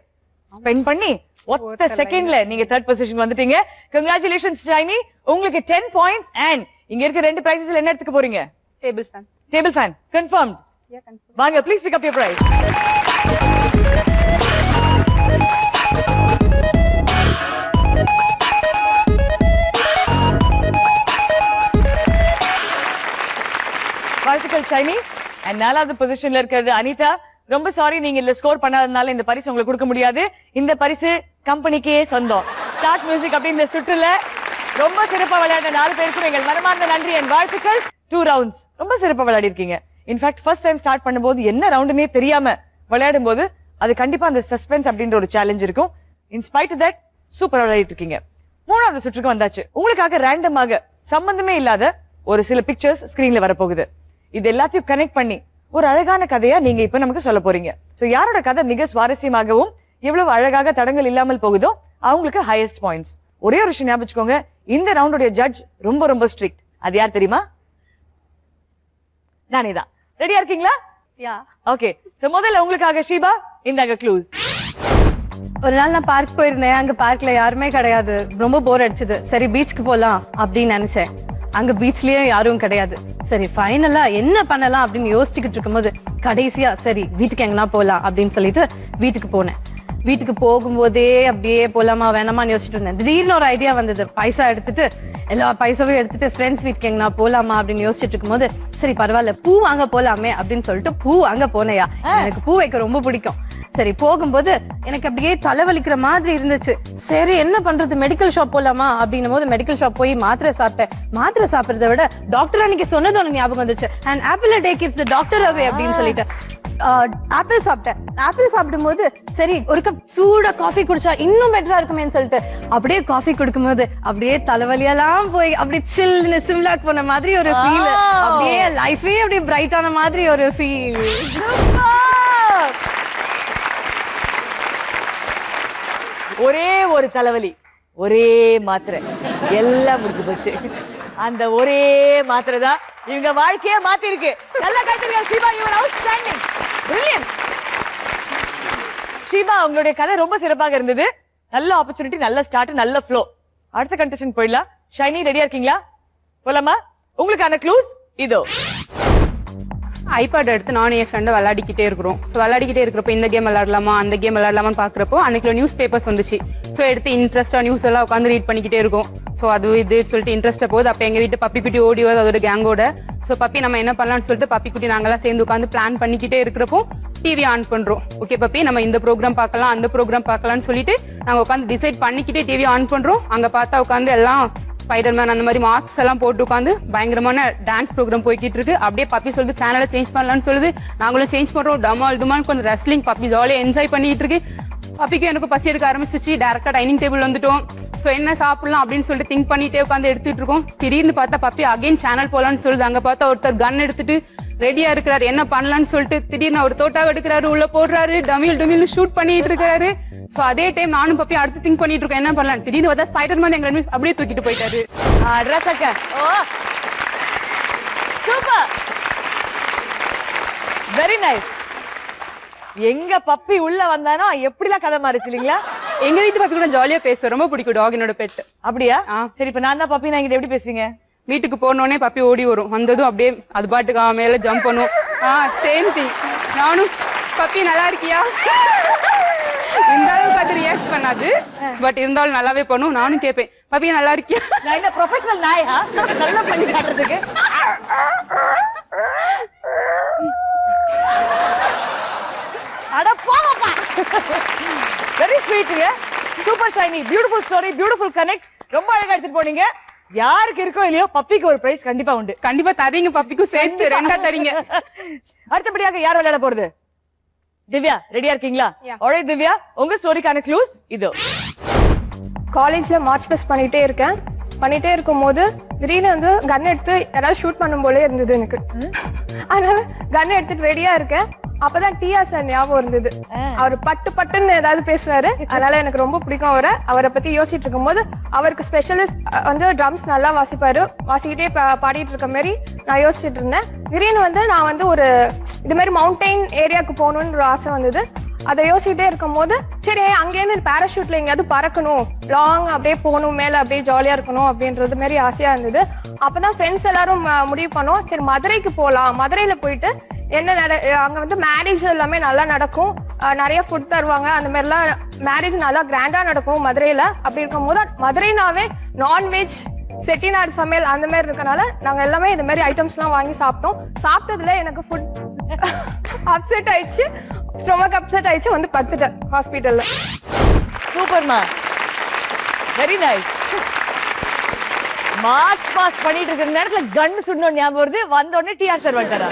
ஸ்பெண்ட் பண்ணி ஒத்த செகண்ட்ல நீங்க தேர்ட் பொசிஷன் வந்துட்டீங்க. கங்க்ராச்சுலேஷன்ஸ் ஷைனி, உங்களுக்கு 10 பாயிண்ட்ஸ். அண்ட் இங்க இருக்க 2 பிரைசஸ்ல என்ன எடுத்துக்க போறீங்க? Table fan. Table fan confirmed. வாங்க please pick up your prize. வாழ்த்துக்கள் ஷைனி. அண்ட் 4வது பொசிஷன்ல இருக்கிறது அனிதா. ரொம்ப சாரி, நீங்க இதுல ஸ்கோர் பண்ணாதனால இந்த பரிசு உங்களுக்கு கொடுக்க முடியாது. இந்த பரிசு கம்பெனிக்கே சொந்தம். ஸ்டார்ட் மியூசிக் அப்படின்னு சுற்றுல ரொம்ப சிறப்பா விளையாட 4 பேருக்கும் எங்கள் மனமார்ந்த நன்றி என் வாழ்த்துக்கள். 2 ரவுண்ட்ஸ் ரொம்ப சிறப்பா விளையாடி இருக்கீங்க. இன்ஃபேக்ட் ஃபர்ஸ்ட் டைம் ஸ்டார்ட் பண்ணும்போது என்ன ரவுண்டுனே தெரியாம விளையாடும் போது அது கண்டிப்பா அந்த சஸ்பென்ஸ் அப்படின்ற ஒரு சேலஞ்ச் இருக்கும். இன்ஸ்பைட் தட் சூப்பரா விளையாடிட்டு இருக்கீங்க. 3வது சுற்றுக்கு வந்தாச்சு. உங்களுக்காக ரேண்டமாக சம்பந்தமே இல்லாத ஒரு சில பிக்சர்ஸ் ஸ்கிரீன்ல வரப்போகுது. இது எல்லாத்தையும் கனெக்ட் பண்ணி ஒரு அழகான கதையா நீங்க இப்ப நமக்கு சொல்ல போறீங்க. சோ யாரோட கதை மிக சுவாரஸ்யமாகவும் எவ்வளவு அழகாக தடங்கள் இல்லாமல் போகுதோ அவங்களுக்கு ஹையஸ்ட் பாயிண்ட்ஸ். ஒரே ஒரு விஷயம் ஞாபகம் வச்சுக்கோங்க, இந்த ரவுண்டோட ஜட்ஜ் ரொம்ப ரொம்ப ஸ்ட்ரிக்ட். அது யார் தெரியுமா? நானே தான். ரெடியா இருக்கீங்களா? யா. ஓகே, சோ முதல்ல உங்களுக்காக ஷீபா இந்தாங்க க்ளூஸ். ஒரு நாள் நான் பார்க் போயிருந்தேன். அங்க பார்க்ல யாருமே கிடையாது. ரொம்ப போர் அடிச்சது. சரி பீச்சுக்கு போலாம் அப்படின்னு நினைச்சேன். அங்க பீச்லயே யாரும் கிடையாது. சரி ஃபைனலா என்ன பண்ணலாம் அப்படின்னு யோசிச்சுக்கிட்டு இருக்கும்போது கடைசியா சரி வீட்டுக்கு எங்கன்னா போலாம் அப்படின்னு சொல்லிட்டு வீட்டுக்கு போனேன். வீட்டுக்கு போகும்போதே அப்படியே போலாமா வேணாமான்னு யோசிச்சுட்டு இருந்தேன். திடீர்னு ஒரு ஐடியா வந்தது. பைசா எடுத்துட்டு எல்லா பைசாவையும் எடுத்துட்டு ஃப்ரெண்ட்ஸ் வீட்டுக்கு எங்கன்னா போலாமா அப்படின்னு யோசிச்சுட்டு இருக்கும்போது சரி பரவாயில்ல பூ வாங்க போலாமே அப்படின்னு சொல்லிட்டு பூ வாங்க போனையா. எனக்கு பூ வைக்க ரொம்ப பிடிக்கும். சரி போகும்போது எனக்கு அப்படியே தலைவலிக்கிற மாதிரி இருந்துச்சு. சரி என்ன பண்றது, மெடிக்கல் ஷாப் போலாமா அப்படின்னும் போது மெடிக்கல் ஷாப் போய் மாத்திரை சாப்பிட்டேன். மாத்திரை சாப்பிடுறத விட டாக்டர் அன்னைக்கு சொன்னது உனக்கு ஞாபகம் வந்துச்சு. And apple a day keeps the doctor away அப்படின்னு சொல்லிட்டு ஆப்பிள் சாப்பிட்டேன். ஆப்பிள் சாப்பிடும்போது சரி ஒரு கப் சூடா காஃபி குடிச்சா இன்னும் பெட்டரா இருக்குமேன்னு சொல்லிட்டு அப்படியே காஃபி குடிக்கும்போது அப்படியே தலைவலியெல்லாம் போய் அப்படியே சில்லுன்னு சிம்லாக் போன மாதிரி ஒரு ஃபீல், அப்படியே லைஃபே அப்படியே பிரைட்டான மாதிரி ஒரு ஃபீல். ஒரே ஒரு தலைவலி, ஒரே மாத்திரை, எல்லாம் முடிஞ்சு போச்சு. அந்த ஒரே மாத்திரை தான் இவங்க வாழ்க்கையே மாத்தி இருக்கு. நல்லா கைத்தறிங்க Sheeba, you are outstanding, brilliant. Sheeba, உங்களுடைய கதை ரொம்ப சிறப்பாக இருந்தது. நல்ல ஆப்பர்ச்சுனிட்டி, நல்ல ஸ்டார்ட், நல்ல ஃப்ளோ. அடுத்த கண்டெஸ்டன்ட் போயிடலாம். ஷைனி ரெடியா இருக்கீங்களா? போலாமா? உங்களுக்கான க்ளூஸ் இதோ. ஐபேட் எடுத்து நானும் என் ஃப்ரெண்டு விளையாடிக்கிட்டே இருக்கிறோம். ஸோ விளையாடிக்கிட்டே இருக்கிறப்போ இந்த கேம் விளையாடலாமா அந்த கேம் விளையாடலாமான்னு பார்க்குறப்போ அன்னைக்கு நியூஸ் பேப்பர்ஸ் வந்துச்சு. ஸோ எடுத்து இன்ட்ரெஸ்ட்டாக நியூஸ் எல்லாம் உட்காந்து ரீட் பண்ணிக்கிட்டே இருக்கும். ஸோ அது இது சொல்லிட்டு இன்ட்ரெஸ்ட்டாக போகுது. அப்போ எங்கள் வீட்டு பப்பி குட்டி ஓடி வருது அதோட கேங்கோட. ஸோ பப்பி நம்ம என்ன பண்ணலாம்னு சொல்லிட்டு பப்பி குட்டி நாங்களாம் சேர்ந்து உட்காந்து பிளான் பண்ணிக்கிட்டே இருக்கிறப்போ டிவி ஆன் பண்ணுறோம். ஓகே பப்பி நம்ம இந்த ப்ரோக்ராம் பார்க்கலாம் அந்த ப்ரோக்ராம் பார்க்கலாம்னு சொல்லிட்டு நாங்கள் உட்காந்து டிசைட் பண்ணிக்கிட்டே டிவி ஆன் பண்ணுறோம். அங்கே பார்த்தா உட்காந்து எல்லாம் ஸ்பைடர்மேன் அந்த மாதிரி மார்க்ஸ் எல்லாம் போட்டு உட்காந்து பயங்கரமான டான்ஸ் ப்ரோக்ராம் போய்கிட்டு இருக்கு. அப்படியே பப்பி சொல்லுது சேனலை சேஞ்ச் பண்ணலாம்னு சொல்லுது. நாங்களும் சேஞ்ச் பண்றோம். டமால் டுமால் கொஞ்சம் ரெஸ்லிங் பப்பி ஜாலியாக என்ஜாய் பண்ணிட்டு இருக்கு. பப்பிக்கும் எனக்கு பசி எடுக்க ஆரம்பிச்சிச்சு. டேரக்டா டைனிங் டேபிள் வந்துட்டோம். ஸோ என்ன சாப்பிடலாம் அப்படின்னு சொல்லிட்டு திங்க் பண்ணிட்டே உட்காந்து எடுத்துட்டு இருக்கோம். திடீர்னு பார்த்தா பப்பி அகைன் சேனல் போலான்னு சொல்லுது. அங்க பார்த்தா ஒருத்தர் கன் எடுத்துட்டு ரெடியா இருக்கிறாரு என்ன பண்ணலான்னு சொல்லிட்டு. திடீர்னு ஒரு தோட்டாவை எடுக்கிறாரு, உள்ள போடுறாரு, டமில் டமில்னு ஷூட் பண்ணிட்டு இருக்காரு. சோ அதே டைம் நானும் பப்பி அடுத்து திங்க் பண்ணிட்டு இருக்கேன் என்ன பண்ணலாம். திடீர்னு பார்த்தா ஸ்பைடர்மேன் எங்க அப்படியே தூக்கிட்டு போயிட்டாரு. Super, very nice. எங்க பப்பி உள்ள வந்தானோ எப்படிலாம் கதை மாறிச்சு இல்லீங்களா? எங்க வீட்டு பப்பி கூட ஜாலியா பேசுவேன். ரொம்ப பிடிக்கும் டாக் என்னோட பெட். அப்படியா? சரி, இப்ப நான் தான் பப்பி, நான் எப்படி பேசுவீங்க? வீட்டுக்கு போனோடனே பப்பி ஓடி வரும். வந்ததும் அப்படியே அது பாட்டுக்கு மேல ஜம்ப் பண்ணும். Same thing. நானும் பப்பி நல்லா இருக்கியா இந்த அளவுக்கு அது ரியாக்ட் பண்ணாது. பட் இருந்தாலும் நல்லாவே பண்ணும். நானும் கேட்பேன் பப்பி நல்லா இருக்கியா. நான் என்ன ப்ரொஃபஷனல் நாயா நல்லா பண்ணி காட்டுறதுக்கு? அட போங்கப்பா. வெரி ஸ்வீட்ங்க. Super Shiny, beautiful story, beautiful connect. ரொம்ப அழகா எடுத்துட்டு போனீங்க. யாருக்கு இருக்கோ இல்லையோ பப்பிக்கு ஒரு பிரைஸ் கண்டிப்பா உண்டு. கண்டிப்பா தரீங்க, பப்பிக்கும் சேர்த்து ரெண்டா தரீங்க. அடுத்தபடியாக யார் விளையாட போறது? திவ்யா ரெடியா இருக்கீங்களா? ஆல்ரைட் திவ்யா, உங்க ஸ்டோரிக்கான க்ளூஸ் இதோ. காலேஜ்ல மார்ச் பாஸ்ட் பண்ணிட்டே இருக்கும்போது திடீர்னு வந்து கன் எடுத்து யாராவது ஷூட் பண்ணும் போலே இருந்தது எனக்கு. அதனால கன் எடுத்துட்டு ரெடியா இருக்கேன். அப்பதான் டிஆ சார் ஞாபகம் இருந்தது. அவர் பட்டுன்னு ஏதாவது பேசுவாரு. அதனால எனக்கு ரொம்ப பிடிக்கும் அவரை பத்தி யோசிச்சுட்டு இருக்கும் போது அவருக்கு ஸ்பெஷலிஸ்ட் வந்து ட்ரம்ஸ் நல்லா வாசிக்கிட்டே பாடிட்டு இருக்க மாதிரி நான் யோசிச்சுட்டு இருந்தேன். திடீர்னு வந்து நான் வந்து ஒரு இது மாதிரி மவுண்டைன் ஏரியாவுக்கு போகணும்னு ஒரு ஆசை வந்தது. அதை யோசிச்சுட்டே இருக்கும் போது சரி அங்கேருந்து பேராஷூட்ல எங்கேயாவது பறக்கணும், லாங் அப்படியே போகணும், மேல அப்படியே ஜாலியா இருக்கணும் அப்படின்றது மாதிரி ஆசையா இருந்தது. அப்பதான் ஃப்ரெண்ட்ஸ் எல்லாரும் முடிவு பண்ணோம் சரி மதுரைக்கு போகலாம். மதுரையில போயிட்டு என்ன அங்க வந்து மேரேஜ் எல்லாமே நல்லா நடக்கும், நிறைய ஃபுட் தருவாங்க, அந்த மாதிரிலாம் மேரேஜ் நல்லா கிராண்டா நடக்கும் மதுரையில. அப்படி இருக்கும் போது மதுரைனாவே நான்வெஜ் செட்டிநாடு சமையல் அந்த மாதிரி இருக்கனால நாங்க எல்லாமே இந்த மாதிரி ஐட்டம்ஸ்லாம் வாங்கி சாப்பிட்டோம். சாப்பிட்டதுல எனக்கு ஃபுட் அப்செட் ஆயிடுச்சு, ஸ்டொமக் அப்செட் ஆயிடுச்சு, வந்து படுத்துட்டேன் ஹாஸ்பிட்டல்ல. சூப்பர்மா, வெரி நைஸ். மார்ச் பாஸ்ட் பண்ணிட்டு இருக்கிற நேரத்துல கன் சுடணும் ஞாபகம் வருது. வந்த உடனே டிஆர் சார் வந்துட்டாரா?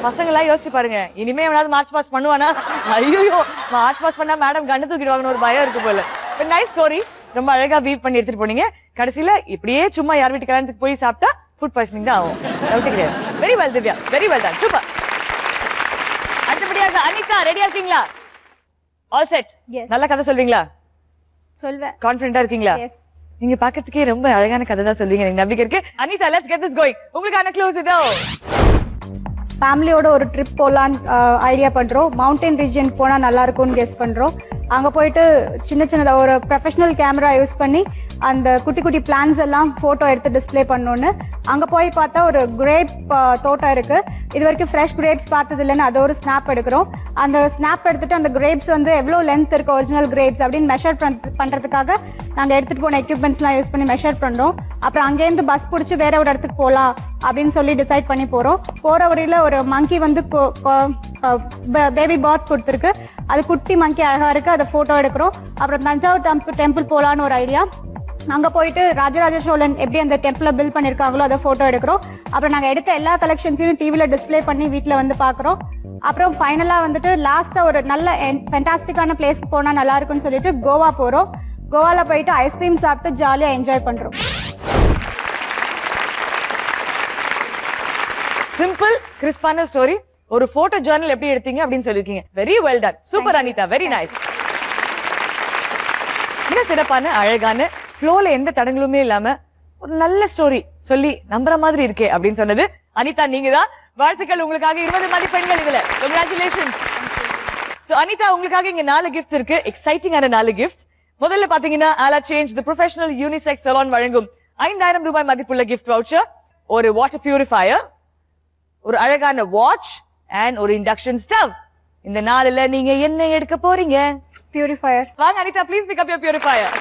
பசங்களாம் யோசிச்சு பாருங்க, இனிமே எவனாவது மார்ச் பாஸ் பண்ணுவானா? ஐயோ மார்ச் பாஸ் பண்ணா மேடம் கண்ணு தூக்கிடுவாங்கன்னு ஒரு பயம் இருக்கு போல. நைஸ் ஸ்டோரி, ரொம்ப அழகா வீவ் பண்ணி எடுத்துட்டு போனீங்க. கடைசியில இப்படியே சும்மா யார் வீட்டு கல்யாணத்துக்கு போய் சாப்பிட்டா ஃபுட் பாய்சனிங் தான் ஆகும். டவுட் கிடையாது. Very well Divya, very well done, super. அடுத்தபடியாக அனிதா ரெடியா இருக்கீங்களா? All set? நல்ல கதை சொல்வீங்களா? சொல்வேன். கான்ஃபிடென்ட்டா இருக்கீங்களா? நீங்க பாக்கிறதுக்கே ரொம்ப அழகான கதை தான் சொல்வீங்க, எனக்கு நம்பிக்கை இருக்கு. Anita, let's get this going. உங்களுக்கான க்ளூஸ் இதோ. ஃபேமிலியோட ஒரு ட்ரிப் போகலான்னு ஐடியா பண்ணுறோம். மவுண்டைன் ரீஜன் போனால் நல்லா இருக்கும்னு கெஸ் பண்ணுறோம். அங்கே போயிட்டு சின்னதாக ஒரு ப்ரொஃபஷ்னல் கேமரா யூஸ் பண்ணி அந்த குட்டி குட்டி பிளான்ஸ் எல்லாம் ஃபோட்டோ எடுத்து டிஸ்பிளே பண்ணோன்னு அங்கே போய் பார்த்தா ஒரு கிரேப் தோட்டம் இருக்குது. இது வரைக்கும் ஃப்ரெஷ் கிரேப்ஸ் பார்த்தது இல்லைன்னு அதை ஒரு ஸ்னாப் எடுக்கிறோம். அந்த ஸ்னாப் எடுத்துகிட்டு அந்த கிரேப்ஸ் வந்து எவ்வளோ லென்த் இருக்குது ஒரிஜினல் கிரேப்ஸ் அப்படின்னு மெஷர் பண்ணுறதுக்காக நாங்கள் எடுத்துகிட்டு போன எக்யூப்மெண்ட்ஸ்லாம் யூஸ் பண்ணி மெஷர் பண்ணுறோம். அப்புறம் அங்கேருந்து பஸ் பிடிச்சி வேற ஒரு இடத்துக்கு போகலாம் அப்படின்னு சொல்லி டிசைட் பண்ணி போகிறோம். போகிற வழியில் ஒரு மங்கி வந்து பேபி பாத் கொடுத்துருக்கு. அது குட்டி மங்கி அழகா இருக்கு, அதை போட்டோ எடுக்கிறோம். அப்புறம் தஞ்சாவூர் டெம்பிள் போலான்னு ஒரு ஐடியா. அங்கே போயிட்டு ராஜராஜ சோழன் எப்படி அந்த டெம்பிளை பில்ட் பண்ணியிருக்காங்களோ அதை ஃபோட்டோ எடுக்கிறோம். அப்புறம் நாங்கள் எடுத்த எல்லா கலெக்ஷன்ஸையும் டிவியில் டிஸ்பிளே பண்ணி வீட்டில் வந்து பார்க்குறோம். அப்புறம் ஃபைனலாக வந்துட்டு லாஸ்ட்டாக ஒரு நல்ல ஃபென்டாஸ்டிக்கான பிளேஸ்க்கு போனால் நல்லா இருக்குன்னு சொல்லிட்டு கோவா போகிறோம். கோவாவில் போயிட்டு ஐஸ்கிரீம் சாப்பிட்டு ஜாலியாக என்ஜாய் பண்ணுறோம். சிம்பிள் கிறிஸ்பான ஸ்டோரி. ஒரு போட்டோ ஜர்னல் எப்படி எடுத்தீங்க அப்படின்னு சொல்லிருக்கீங்க. Very well done. Super Anitha, very nice. இன்னும் சிறப்பான அழகான ஃப்ளோல எந்த தடங்களுமே இல்லாம ஒரு நல்ல ஸ்டோரி சொல்லி நம்புற மாதிரி இருக்கே அப்படின்னு சொன்னது அனிதா நீங்க தான். வாழ்த்துக்கள், உங்களுக்காக 20 மதிப்பெண்கள் இதுல. கங்க்ராச்சுலேஷன்ஸ். சோ அனிதா, உங்களுக்காக இங்க 4 கிஃப்ட்ஸ் இருக்கு. எக்ஸைட்டிங்கான 4 கிஃப்ட்ஸ். முதல்ல பாத்தீங்கன்னா ஆலா change the professional unisex salon வழங்கும் 5000 ரூபாய் மதிப்புள்ள கிஃப்ட் வவுச்சர், ஒரு வாட்டர் பியூரிஃபையர், ஒரு அழகான வாட்ச் அண்ட் ஒரு இண்டக்ஷன் ஸ்டவ். இந்த 4ல நீங்க என்ன எடுக்க போறீங்க? பியூரிஃபையர். வாங்க Anitha, please pick up your purifier.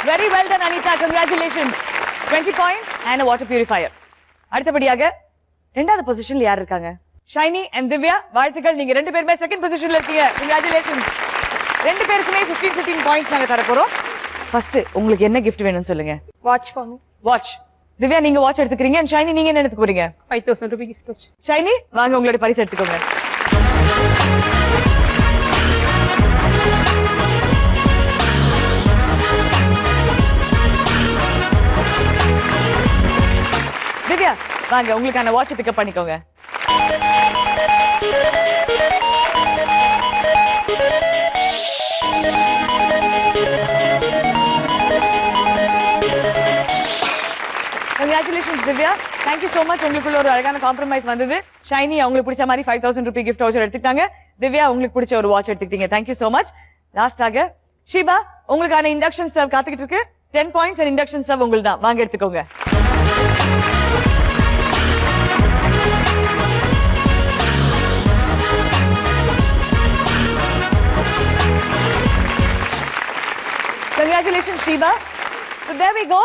Very well done Anita, congratulations. 20 points and a water purifier. அடுத்தபடியாக இரண்டாவது பொசிஷன்ல யார் இருக்காங்க? ஷைனி and திவ்யா, வாழ்த்துக்கள். நீங்க ரெண்டு பேருமே செகண்ட் பொசிஷன்ல இருக்கீங்க. Congratulations. ரெண்டு பேருக்குமே 15 பாயிண்ட்ஸ் நாங்க தர போறோம். ஃபர்ஸ்ட் உங்களுக்கு என்ன gift வேணும்னு சொல்லுங்க. Watch for me. Watch. Divya நீங்க வாட்ச் எடுத்துக்கிறீங்க. and ஷைனி நீங்க என்ன எடுத்துக்க போறீங்க? 5000 ரூபாய் gift வச்சு. ஷைனி வாங்க உங்களுடைய பரிசு எடுத்துக்கோங்க. திவ்யா வாங்க உங்களுக்கான வாட்ச் பிக்கப் பண்ணிக்கோங்க. Congratulations Divya. Thank you so much. உங்களுக்குள்ள ஒரு அழகான காம்ப்ரமைஸ் வந்தது. ஷைனி அவங்களுக்கு பிடிச்ச மாதிரி 5000 ரூபாய் gift voucher எடுத்துட்டாங்க. திவ்யா உங்களுக்கு பிடிச்ச ஒரு வாட்ச் எடுத்துக்கிட்டீங்க. Thank you so much. லாஸ்டாக Sheeba உங்களுக்கான இண்டக்ஷன் ஸ்டவ் காத்துக்கிட்டு இருக்கு. 10 பாயிண்ட்ஸ் and இண்டக்ஷன் ஸ்டவ் உங்களுக்கு தான். வாங்க எடுத்துக்கோங்க. Congratulations Sheba. So there we go.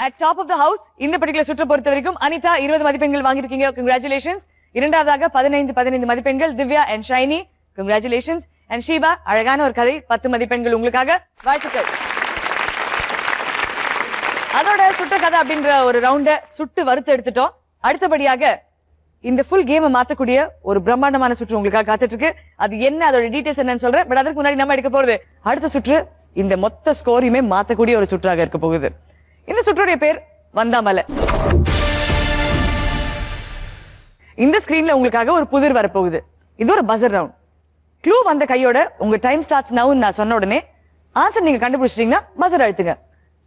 At top of the house, இந்த particular சுற்று பொறுத்த வரைக்கும் அனிதா 20 மதிப்பெண்கள் வாங்கியிருக்கீங்க. Congratulations. இரண்டாவதாக 15 மதிப்பெண்கள் Divya and Saini. Congratulations. And Sheba அழகான ஒரு கதை 10 மதிப்பெண்கள் உங்களுக்காக. வாழ்த்துக்கள். அதோட சுற்று கதை அப்படின்ற ஒரு ரவுண்ட சுட்டு வறுத்து எடுத்துட்டோம். அடுத்தபடியாக இந்த ஃபுல் கேமை மாத்தக்கூடிய ஒரு பிரம்மாண்டமான சுற்று உங்களுக்காக காத்துட்டு இருக்கு. அது என்ன, அதோட டீடைல்ஸ் என்னன்னு சொல்றேன். பட் அதுக்கு முன்னாடி நம்ம எடுக்க போறது அடுத்த சுற்று இந்த மொத்த ஸ்கோரையுமே மாத்தக்கூடிய ஒரு சுற்றாக இருக்க போகுது. இந்த சுற்றுடைய பேர் வந்தாமலை. இந்த ஸ்கிரீன்ல உங்களுக்காக ஒரு புதிர் வரப்போகுது. இது ஒரு பஸர் ரவுண்ட். க்ளூ வந்த கையோட உங்க டைம் ஸ்டார்ட்ஸ் நவுன்னு நான் சொன்ன உடனே ஆன்சர் நீங்க கண்டுபிடிச்சிட்டீங்கன்னா பஸர் அழுத்துங்க.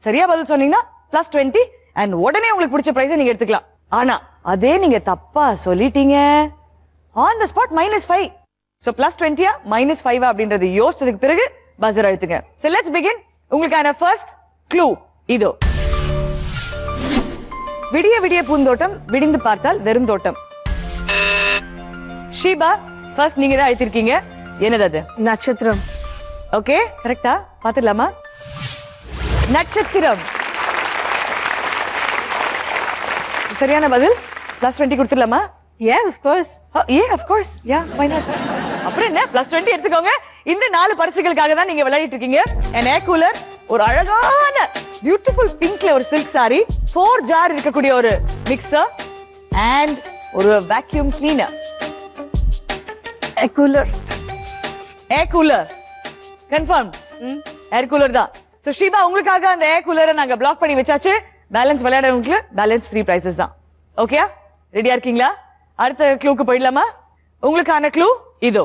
சரியா பதில் சொன்னீங்கன்னா +20 அண்ட் உடனே உங்களுக்கு பிடிச்ச பிரைஸை நீங்க எடுத்துக்கலாம். ஆனா அதே நீங்க தப்பா சொல்லிட்டீங்க ஆன் த ஸ்பாட் -5. சோ +20 -5 அப்படின்றது யோசிச்சதுக்கு பிறகு பஸர் அழுத்துங்க. So let's begin. உங்களுக்கான ஃபர்ஸ்ட் க்ளூ இதோ. விடிய விடிய பூந்தோட்டம், விடிந்து பார்த்தால் வெறுந்தோட்டம். ஷீபா ஃபர்ஸ்ட் நீங்க தான் அழுத்திருக்கீங்க. என்னது அது? நட்சத்திரம். ஓகே, கரெக்டா? பாத்துடலாமா? நட்சத்திரம் சரியான பதில். +20 கொடுத்துடலாமா? Yeah, of course. of course. Yeah, why not? அப்புறம் என்ன, +20 எடுத்துக்கோங்க. இந்த 4 பரிசுகளுக்காக தான் நீங்க விளையாடிட்டு இருக்கீங்க. an air cooler, ஒரு அழகான பியூட்டிஃபுல் பிங்க்ல ஒரு சில்க் சாரி, 4 ஜார் இருக்கக்கூடிய ஒரு மிக்சர் and ஒரு vacuum cleaner. A cooler. Air cooler confirm. Air cooler தான். சோ ஷீபா உங்களுக்காக அந்த ஏர் கூலரை நாங்க பிளாக் பண்ணி வச்சாச்சு. பேலன்ஸ் விளையாடுறவங்களுக்கு பேலன்ஸ் 3 prizes தான். ஓகேயா? ரெடியா இருக்கீங்களா? அடுத்த க்ளூக்கு போயிடலாமா? உங்களுக்கான க்ளூ இதோ.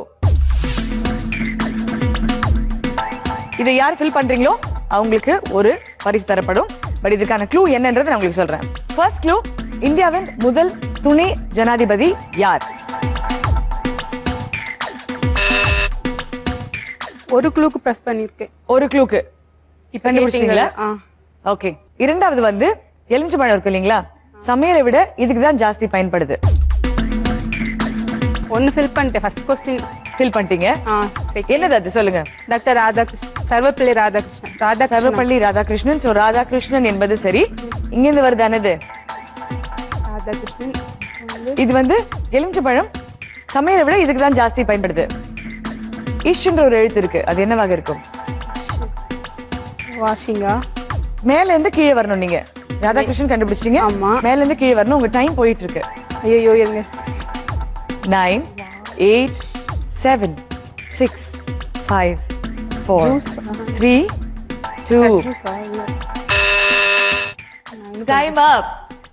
இதை யார் ஃபில் பண்றீங்களோ அவங்களுக்கு ஒரு பரிசு தரப்படும். பட் இதுக்கான க்ளூ என்னன்றது நான் உங்களுக்கு சொல்றேன். ஃபர்ஸ்ட் க்ளூ, இந்தியாவின் முதல் துணை ஜனாதிபதி யார்? ஒரு க்ளூக்கு பிரஸ் பண்ணிருக்கேன். ஒரு க்ளூக்கு இப்ப கண்டுபிடிச்சீங்களா? ஓகே. இரண்டாவது வந்து எலுமிச்சம்பழம் இருக்கு இல்லீங்களா, சமையலை விட இதுக்கு தான் ஜாஸ்தி பயன்படுது. ஒன்னு ஃபில் பண்ணிட்டேன். ஃபர்ஸ்ட் क्वेश्चन ஃபில் பண்ணிட்டீங்க. என்னது அது சொல்லுங்க. டாக்டர் ராதாகிருஷ்ணன். சர்வப்பள்ளி ராதாகிருஷ்ணன். சர்வப்பள்ளி ராதாகிருஷ்ணன். சோ ராதாகிருஷ்ணன் என்பது சரி. இங்க இருந்து வருதானது ராதாகிருஷ்ணன். இது வந்து எலுமிச்சம்பழம் சமையலை விட இதுக்கு தான் ஜாஸ்தி பயன்படுது. இஷ்ன்ற ஒரு எழுத்து இருக்கு, அது என்னவாக இருக்கும்? வாஷிங்கா. மேல இருந்து கீழே வரணும். நீங்க ராதாகிருஷ்ணன் கண்டுபிடிச்சிட்டீங்க. ஆமா. மேல இருந்து கீழே வரணும். உங்க டைம் போயிட்டு இருக்கு. ஐயோ இருங்க. 9 8 7 6 5 4 3 2 டைம் அப்.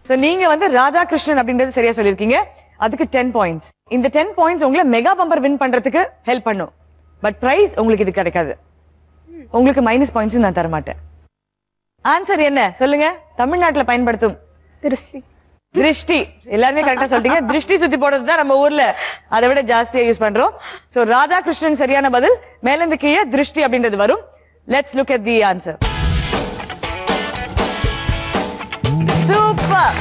சோ நீங்க வந்து ராதாகிருஷ்ணன் அப்படின்றது சரியா சொல்லிருக்கீங்க. அதுக்கு 10 பாயிண்ட்ஸ். இந்த 10 பாயிண்ட்ஸ் உங்களை மெகா பம்பர் வின் பண்றதுக்கு ஹெல்ப் பண்ணும். பட் பிரைஸ் உங்களுக்கு இது கிடைக்காது. உங்களுக்கு மைனஸ் பாயிண்ட்ஸும் நான் தர மாட்டேன். ஆன்சர் என்ன சொல்லுங்க? தமிழ்நாட்டுல பயன்படுத்தும் திருஷ்டி. எல்லாருமே கரெக்டா சொல்லிட்டீங்க. திருஷ்டி சுத்தி போடுறது தான் நம்ம ஊர்ல அதை விட ஜாஸ்தியா யூஸ் பண்றோம். சோ ராதாகிருஷ்ணன் சரியான பதில். மேல இருந்து கீழே திருஷ்டி அப்படின்றது வரும். Let's look at the answer. Super.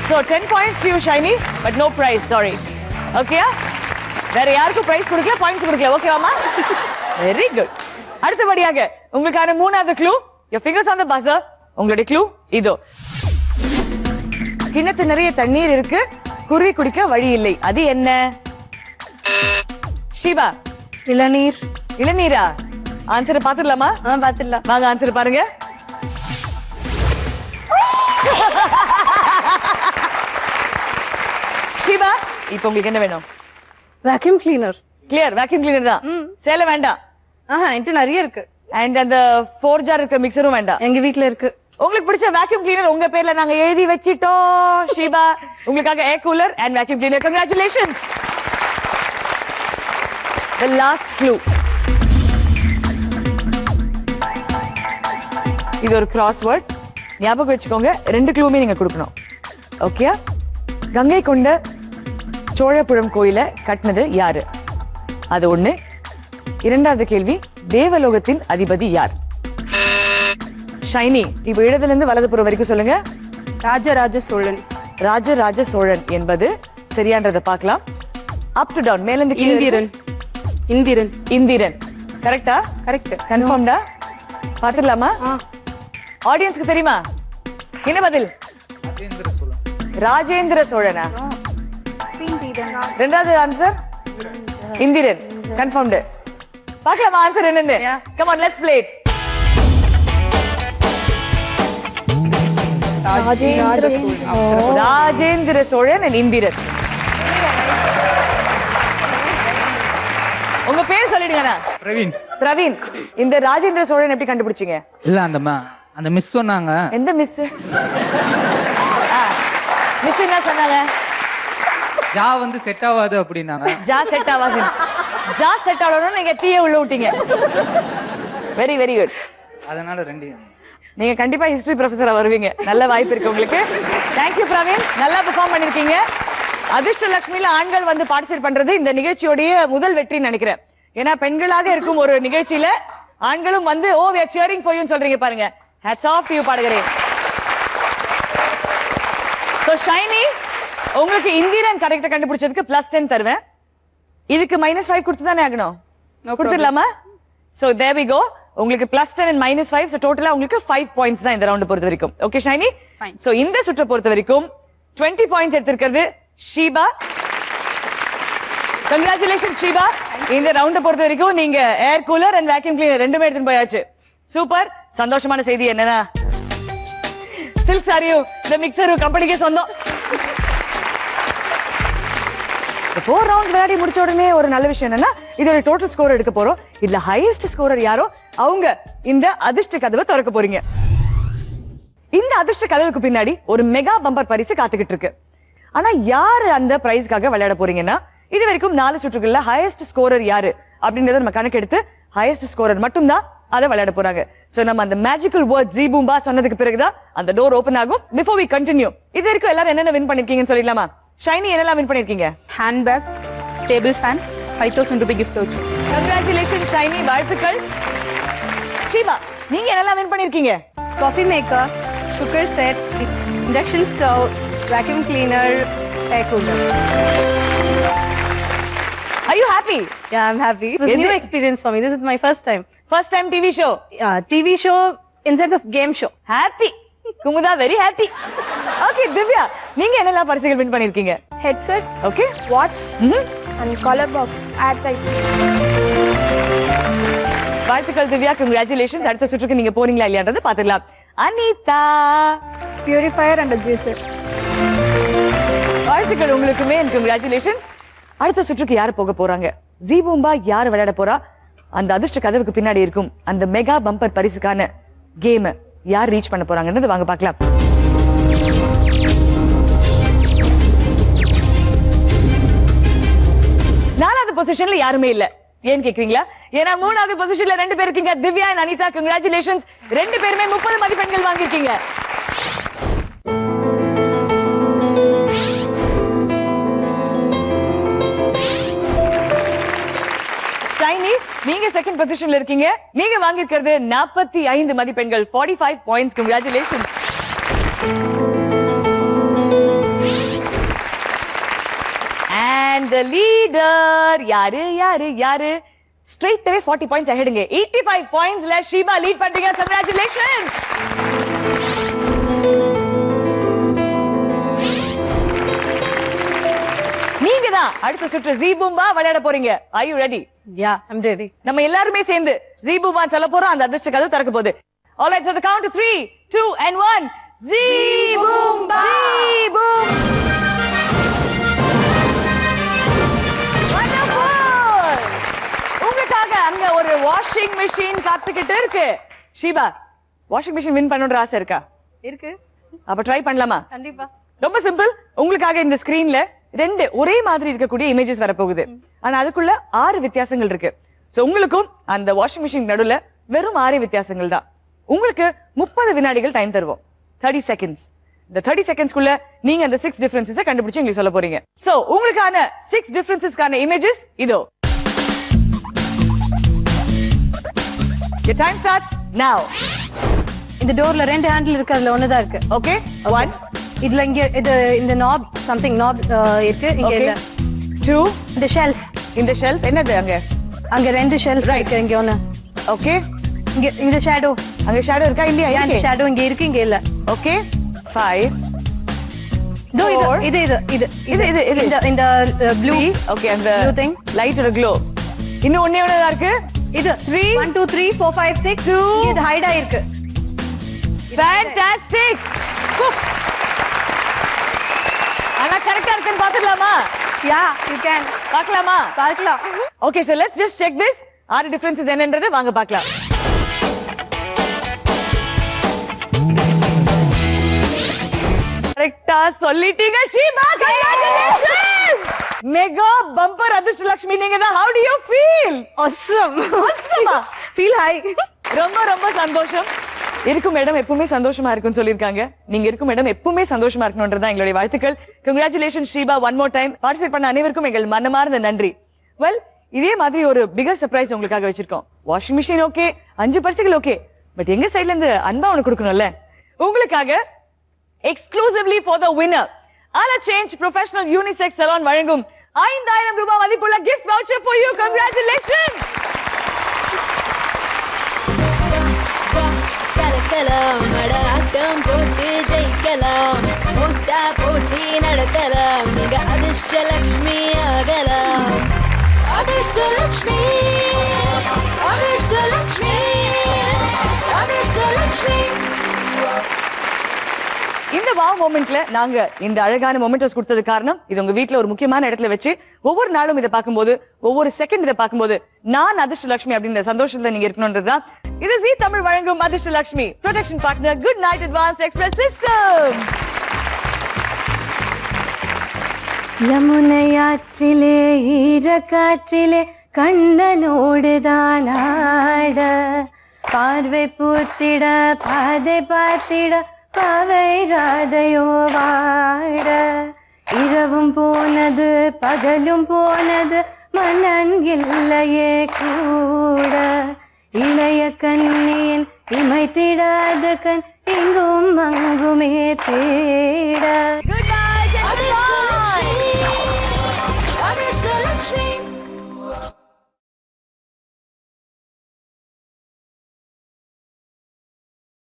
So 10 points to you, Shiny, but no prize, sorry. Okay? வேற யாருக்கும் பிரைஸ் கொடுக்கல, பாயிண்ட்ஸ் கொடுக்கல. ஓகேவாமா? Very good. அடுத்தபடியாக உங்களுக்கான மூணாவது clue. Your fingers on the buzzer. உங்களுடைய க்ளூ இதோ. கிணத்து நிறைய தண்ணீர் இருக்கு, குருவி குடிக்க வழி இல்லை. அது என்ன? ஷிவா. இளநீர். இளநீரா? ஆன்சரை பாத்துடலாமா? பாத்துடலாம். வாங்க ஆன்சர் பாருங்க. ஷிவா, இப்போ உங்களுக்கு என்ன வேணும்? Vacuum cleaner. Clear, vacuum cleaner தான். சேல வேண்டாம். என்கிட்ட நிறைய இருக்கு. அண்ட் அந்த 4 ஜார் இருக்க மிக்சரும் வேண்டாம். எங்க வீட்ல இருக்கு. உங்களுக்கு பிடிச்ச வேக்யூம் கிளீனர் உங்க பேர்ல நாங்க எழுதி வச்சிட்டோம். ஷிபா, உங்களுக்காக air cooler and vacuum cleaner. Congratulations. The last clue. இது ஒரு கிராஸ்வேர்ட். ஞாபகம் வச்சுக்கோங்க, 2 க்ளூமே நீங்க கொடுக்கணும். ஓகே? கங்கை கொண்ட சோழபுரம் கோயிலை கட்டினது யாரு? அது ஒண்ணு. இரண்டாவது கேள்வி, தேவலோகத்தின் அதிபதி யார்? ஷைனி, இப்போ இடத்துல இருந்து வலதுபுறம் வரைக்கும் சொல்லுங்க. ராஜராஜ சோழன். ராஜராஜ சோழன் என்பது சரியான்றதை பார்க்கலாம். அப் டு டவுன், மேல இருந்து இந்திரன். இந்திரன். இந்திரன். கரெக்டா? கரெக்ட். கன்ஃபார்ம்டா? பாத்துடலாமா? ஆடியன்ஸ்க்கு தெரியுமா என்ன பதில்? ராஜேந்திர சோழனா? ரெண்டாவது ஆன்சர் இந்திரன். கன்ஃபார்ம்டு. பார்க்கலாமா ஆன்சர் என்னன்னு? Come on, let's play it. Rajendra Cholan and Indran. உங்க பேர் சொல்லிடுங்கண்ணா. பிரவீன். பிரவீன், இந்த ராஜேந்திர சோழன் எப்படி கண்டுபிடிச்சீங்க? இல்ல அந்த மிஸ் சொன்னாங்க. எந்த மிஸ்? மிஸ் என்ன சொன்னாங்க? ஜா வந்து செட் ஆகாது அப்படின்னாங்க. ஜா செட் ஆகாது. ஜா செட் ஆகணும்னு நீங்க டீயை உள்ள விட்டீங்க. Very very good. அதனால 2. நீங்க கண்டிப்பா ஹிஸ்டரி ப்ரொஃபஸரா வருவீங்க. நல்ல வாய்ப்பு இருக்கு உங்களுக்கு. தேங்க்யூ பிரவீன், நல்லா பெர்ஃபார்ம் பண்ணிருக்கீங்க. அதிர்ஷ்ட லட்சுமியில ஆண்கள் வந்து பார்ட்டிசிபேட் பண்றது இந்த நிகழ்ச்சியோடைய முதல் வெற்றின்னு நினைக்கிறேன். ஏன்னா பெண்களாக இருக்கும் ஒரு நிகழ்ச்சியில ஆண்களும் வந்து ஓ we are cheering for you சொல்றீங்க பாருங்க. hats off to you பாடுகிறே. So Saini, உங்களுக்கு இந்திரன் கரெக்ட்டா கண்டுபிடிச்சதுக்கு +10 தருவேன். இதுக்கு -5 கொடுத்து தானே ஆகணும். கொடுத்துடலாமா? So there we go. உங்களுக்கு +10 and -5, so டோட்டலா உங்களுக்கு 5 பாயிண்ட்ஸ் தான் இந்த ரவுண்ட் பொறுத்த வரைக்கும். ஓகே ஷைனி? So இந்த சுற்றை பொறுத்த வரைக்கும் 20 பாயிண்ட்ஸ் எடுத்திருக்கிறது ஷீபா. கங்க்ராச்சுலேஷன் ஷீபா. இந்த ரவுண்ட பொறுத்த வரைக்கும் நீங்க air cooler and vacuum cleaner ரெண்டுமே எடுத்துட்டு போயாச்சு. சூப்பர். சந்தோஷமான செய்தி என்னன்னா சில்க் சாரியும் இந்த மிக்சரும் கம்பெனிக்கே சொந்தம். 4 ரவுண்ட் விளையாடி முடிச்ச உடனே ஒரு நல்ல விஷயம் என்னன்னா இதோட டோட்டல் ஸ்கோர் எடுக்க போறோம். இதுல ஹையஸ்ட் ஸ்கோரர் யாரோ அவங்க இந்த அதிர்ஷ்ட கதவை திறக்க போறீங்க. இந்த அதிர்ஷ்ட கதவுக்கு பின்னாடி ஒரு மெகா பம்பர் பரிசு காத்துக்கிட்டு இருக்கு. ஆனா யாரு அந்த பிரைஸ்க்காக விளையாட போறீங்கன்னா இது வரைக்கும் 4 சுற்றுகள்ல ஹையஸ்ட் ஸ்கோரர் யாரு அப்படின்றத நம்ம கணக்கெடுத்து ஹையஸ்ட் ஸ்கோரர் மட்டும் தான் அதை விளையாட போறாங்க. சோ நம்ம அந்த மேஜிக்கல் வேர்ட் ஜீ பூம்பா சொன்னதுக்கு பிறகுதான் அந்த டோர் ஓபன் ஆகும். பிஃபோர் வி கண்டினியூ, இது வரைக்கும் எல்லாரும் என்னென்ன வின் பண்ணிருக்கீங்கன்னு சொல்லிடலாமா? ஷைனி, என்னெல்லாம் வின் பண்ணிருக்கீங்க? ஹேண்ட்பேக், டேபிள் ஃபேன், 5000 ரூபாய் கிஃப்ட் வவுச்சர். கங்க்ராச்சுலேஷன் ஷைனி, வாழ்த்துக்கள். ஷீபா, நீங்க என்னெல்லாம் வின் பண்ணிருக்கீங்க? Coffee maker, cooker set, induction stove, vacuum cleaner, air cooler. Are you happy? happy? Yeah, I'm happy. It was a new experience for me. This is my first time. First time TV show. TV show in sense of game show. Happy. Kumudha very happy. Okay, Divya நீங்க என்னெல்லாம் பரிசுகள் win பண்ணிருக்கீங்க? Headset, Okay. Watch and collar box air type. வாழ்த்துக்கள் Divya, congratulations. அடுத்த சுற்றுக்கு நீங்க போறீங்களா இல்லையான்றதை பாத்துக்கலாம். Anita purifier and juicer. வாழ்த்துக்கள் உங்களுக்குமே, congratulations. அடுத்த சுற்றுக்கு யாரு போக போறாங்க? ஜீ பூம்பா யாரு விளையாட போறா? அந்த அதிர்ஷ்ட கதவுக்கு பின்னாடி இருக்கும் அந்த மெகா பம்பர் பரிசுக்கான கேம் யார் ரீச் பண்ண போறாங்கன்றது வாங்க பார்க்கலாம். நாலாவது பொசிஷன்ல யாருமே இல்ல. ஏன் கேக்குறீங்களா? ஏன்னா மூணாவது பொசிஷன்ல 2 பேர் இருக்கீங்க. Divya and Anitha, congratulations. 2 பேருமே 30 மதிப்பெண்கள் வாங்கிருக்கீங்க. ஷைனி நீங்க செகண்ட் பொசிஷன்ல இருக்கீங்க. நீங்க வாங்கிருக்கிறது 45 மதிப்பெண்கள், 45 points. congratulations. And the leader யாரு யாரு யாரு? straight away 40 points aheadங்க. 85 pointsல ஷீபா லீட் பண்றீங்க. congratulations. நீங்க தான் அடுத்த சுற்று ஜீ பூம்பா விளையாட போறீங்க. Are you ready? Yeah, I'm ready. நம்ம எல்லாருமே சேர்ந்து ஜீ பூம்பா சொல்ல போறோம். அந்த அதிர்ஷ்ட கதவு திறக்க போகுது. All right, so the count of 3, 2 and 1. Zee பூம்பா. Zee boom. Wonderful. உங்களுக்காக அங்க ஒரு வாஷிங் மெஷின் காத்துக்கிட்டு இருக்கு. ஷீபா, வாஷிங் மெஷின் வின் பண்ணணும்ன்ற ஆசை இருக்கா? இருக்கு. அப்ப ட்ரை பண்ணலாமா? கண்டிப்பா. ரொம்ப சிம்பிள். உங்களுக்காக இந்த ஸ்கிரீன்ல 2 ஒரே மாதிரி இருக்கக்கூடிய இமேஜஸ் வரப்போகுது. ஆனா அதுக்குள்ள 6 வித்தியாசங்கள் இருக்கு. சோ உங்களுக்கும் அந்த வாஷிங் மெஷின் நடுவுல வெறும் 6 வித்தியாசங்கள் தான். உங்களுக்கு 30 வினாடிகள் டைம் தருவோம். 30 seconds. இந்த 30 செகண்ட்ஸ்க்குள்ள நீங்க அந்த 6 டிஃபரன்சஸை கண்டுபிடிச்சு எங்களுக்கு சொல்ல போறீங்க. சோ உங்களுக்கான 6 டிஃபரன்சஸ்க்கான இமேஜஸ் இதோ. Your time starts now. இந்த டோர்ல 2 ஹேண்டில் இருக்கு, அதுல ஒன்னு தான் இருக்கு. Okay? 1. இதுல இங்க இது இந்த knob something knob இருக்கு, இங்க இல்ல. 2. இந்த ஷெல்ஃப். இந்த ஷெல்ஃப் என்னது அங்க? அங்க 2 ஷெல்ஃப் இருக்கு, இங்க ஒன்னு. Okay? இங்க இந்த ஷேடோ. அங்க ஷேடோ இருக்கா இல்லையா? இந்த ஷேடோ இங்க இருக்கு, இங்க இல்ல. Okay? 5. தோ இது இந்த ப்ளூ. Okay, அந்த blue thing. லைட் ஒரு க்ளோ. இன்னும் ஒண்ணே இருக்கு. இது 3 1 2 3 4 5 6 2. இது ஹைட் ஆயிருக்கு. Fantastic. ஆனா கரெக்ட்டா இருக்குன்னு பாத்துக்கலாமா? Yeah, you can. பார்க்கலாமா? பார்க்கலாம். Okay, so let's just check this. 6 differences என்னன்றது வாங்க பார்க்கலாம். கரெக்ட்டா சொல்லிட்டீங்க Sheeba. congratulations. Mega bumper Adhirshtalakshmi நீங்க தான். How do you feel? Awesome. Awesome. Feel high. ரொம்ப ரொம்ப சந்தோஷம். இருக்கும் இடம் எப்பவுமே சந்தோஷமா இருக்கும்னு சொல்லிருக்காங்க. நீங்க இருக்கும் இடம் எப்பவுமே சந்தோஷமா இருக்கணும்ன்றதா எங்களுடைய வாழ்த்துக்கள். congratulations Sheeba, one more time. Participate பண்ண அனைவருக்கும் எங்கள் மனமார்ந்த நன்றி. வெல், இதே மாதிரி ஒரு பிகர் சர்ப்ரைஸ் உங்களுக்காக வச்சிருக்கோம். வாஷிங் மிஷின் ஓகே, 5 பரிசுகள் ஓகே, பட் எங்க சைடுல இருந்து அன்பா ஒன்னு கொடுக்கணும்ல. உங்களுக்காக exclusively for the winner Ala Change Professional Unisex Salon வழங்கும் 5000 ரூபாய் மதிப்புள்ள gift voucher for you. Congratulations. கலக்கலாம் ஆட்டம் போட்டு ஜெயிக்கலாம், போட்டா போட்டி நடத்தலாம், நீங்க அதிர்ஷ்டலட்சுமி ஆகலாம். அதிர்ஷ்டலட்சுமி, அதிர்ஷ்டலட்சுமி, அதிர்ஷ்டலட்சுமி. இந்த வாவ் மொமெண்ட்ல நாங்க இந்த அழகான மொமெண்டோஸ் கொடுத்தது காரணம், இது உங்க வீட்ல ஒரு முக்கியமான இடத்துல வச்சு ஒவ்வொரு நாளும் இதை பார்க்கும்போது, ஒவ்வொரு செகண்ட் இதை பார்க்கும்போது நான் அதிர்ஷ்டலட்சுமி அப்படின்ற சந்தோஷத்துல நீங்க இருக்கணும்ன்றதுதான். இது ஜீ தமிழ் வழங்கும் Athirshtalakshmi protection partner good night advance express system. யமுனையாற்றிலே ஈரக்காற்றிலே கண்ணனோடுதான் ஆட, பார்வை பூத்திட பாதை பார்த்திட பாவை ராதையோ வாட, இரவும் போனது பகலும் போனது மன்னன் இல்லையே கூட, இளைய கண்ணியின் இமைத்திடாத கண் இங்கும் அங்குமே தேட.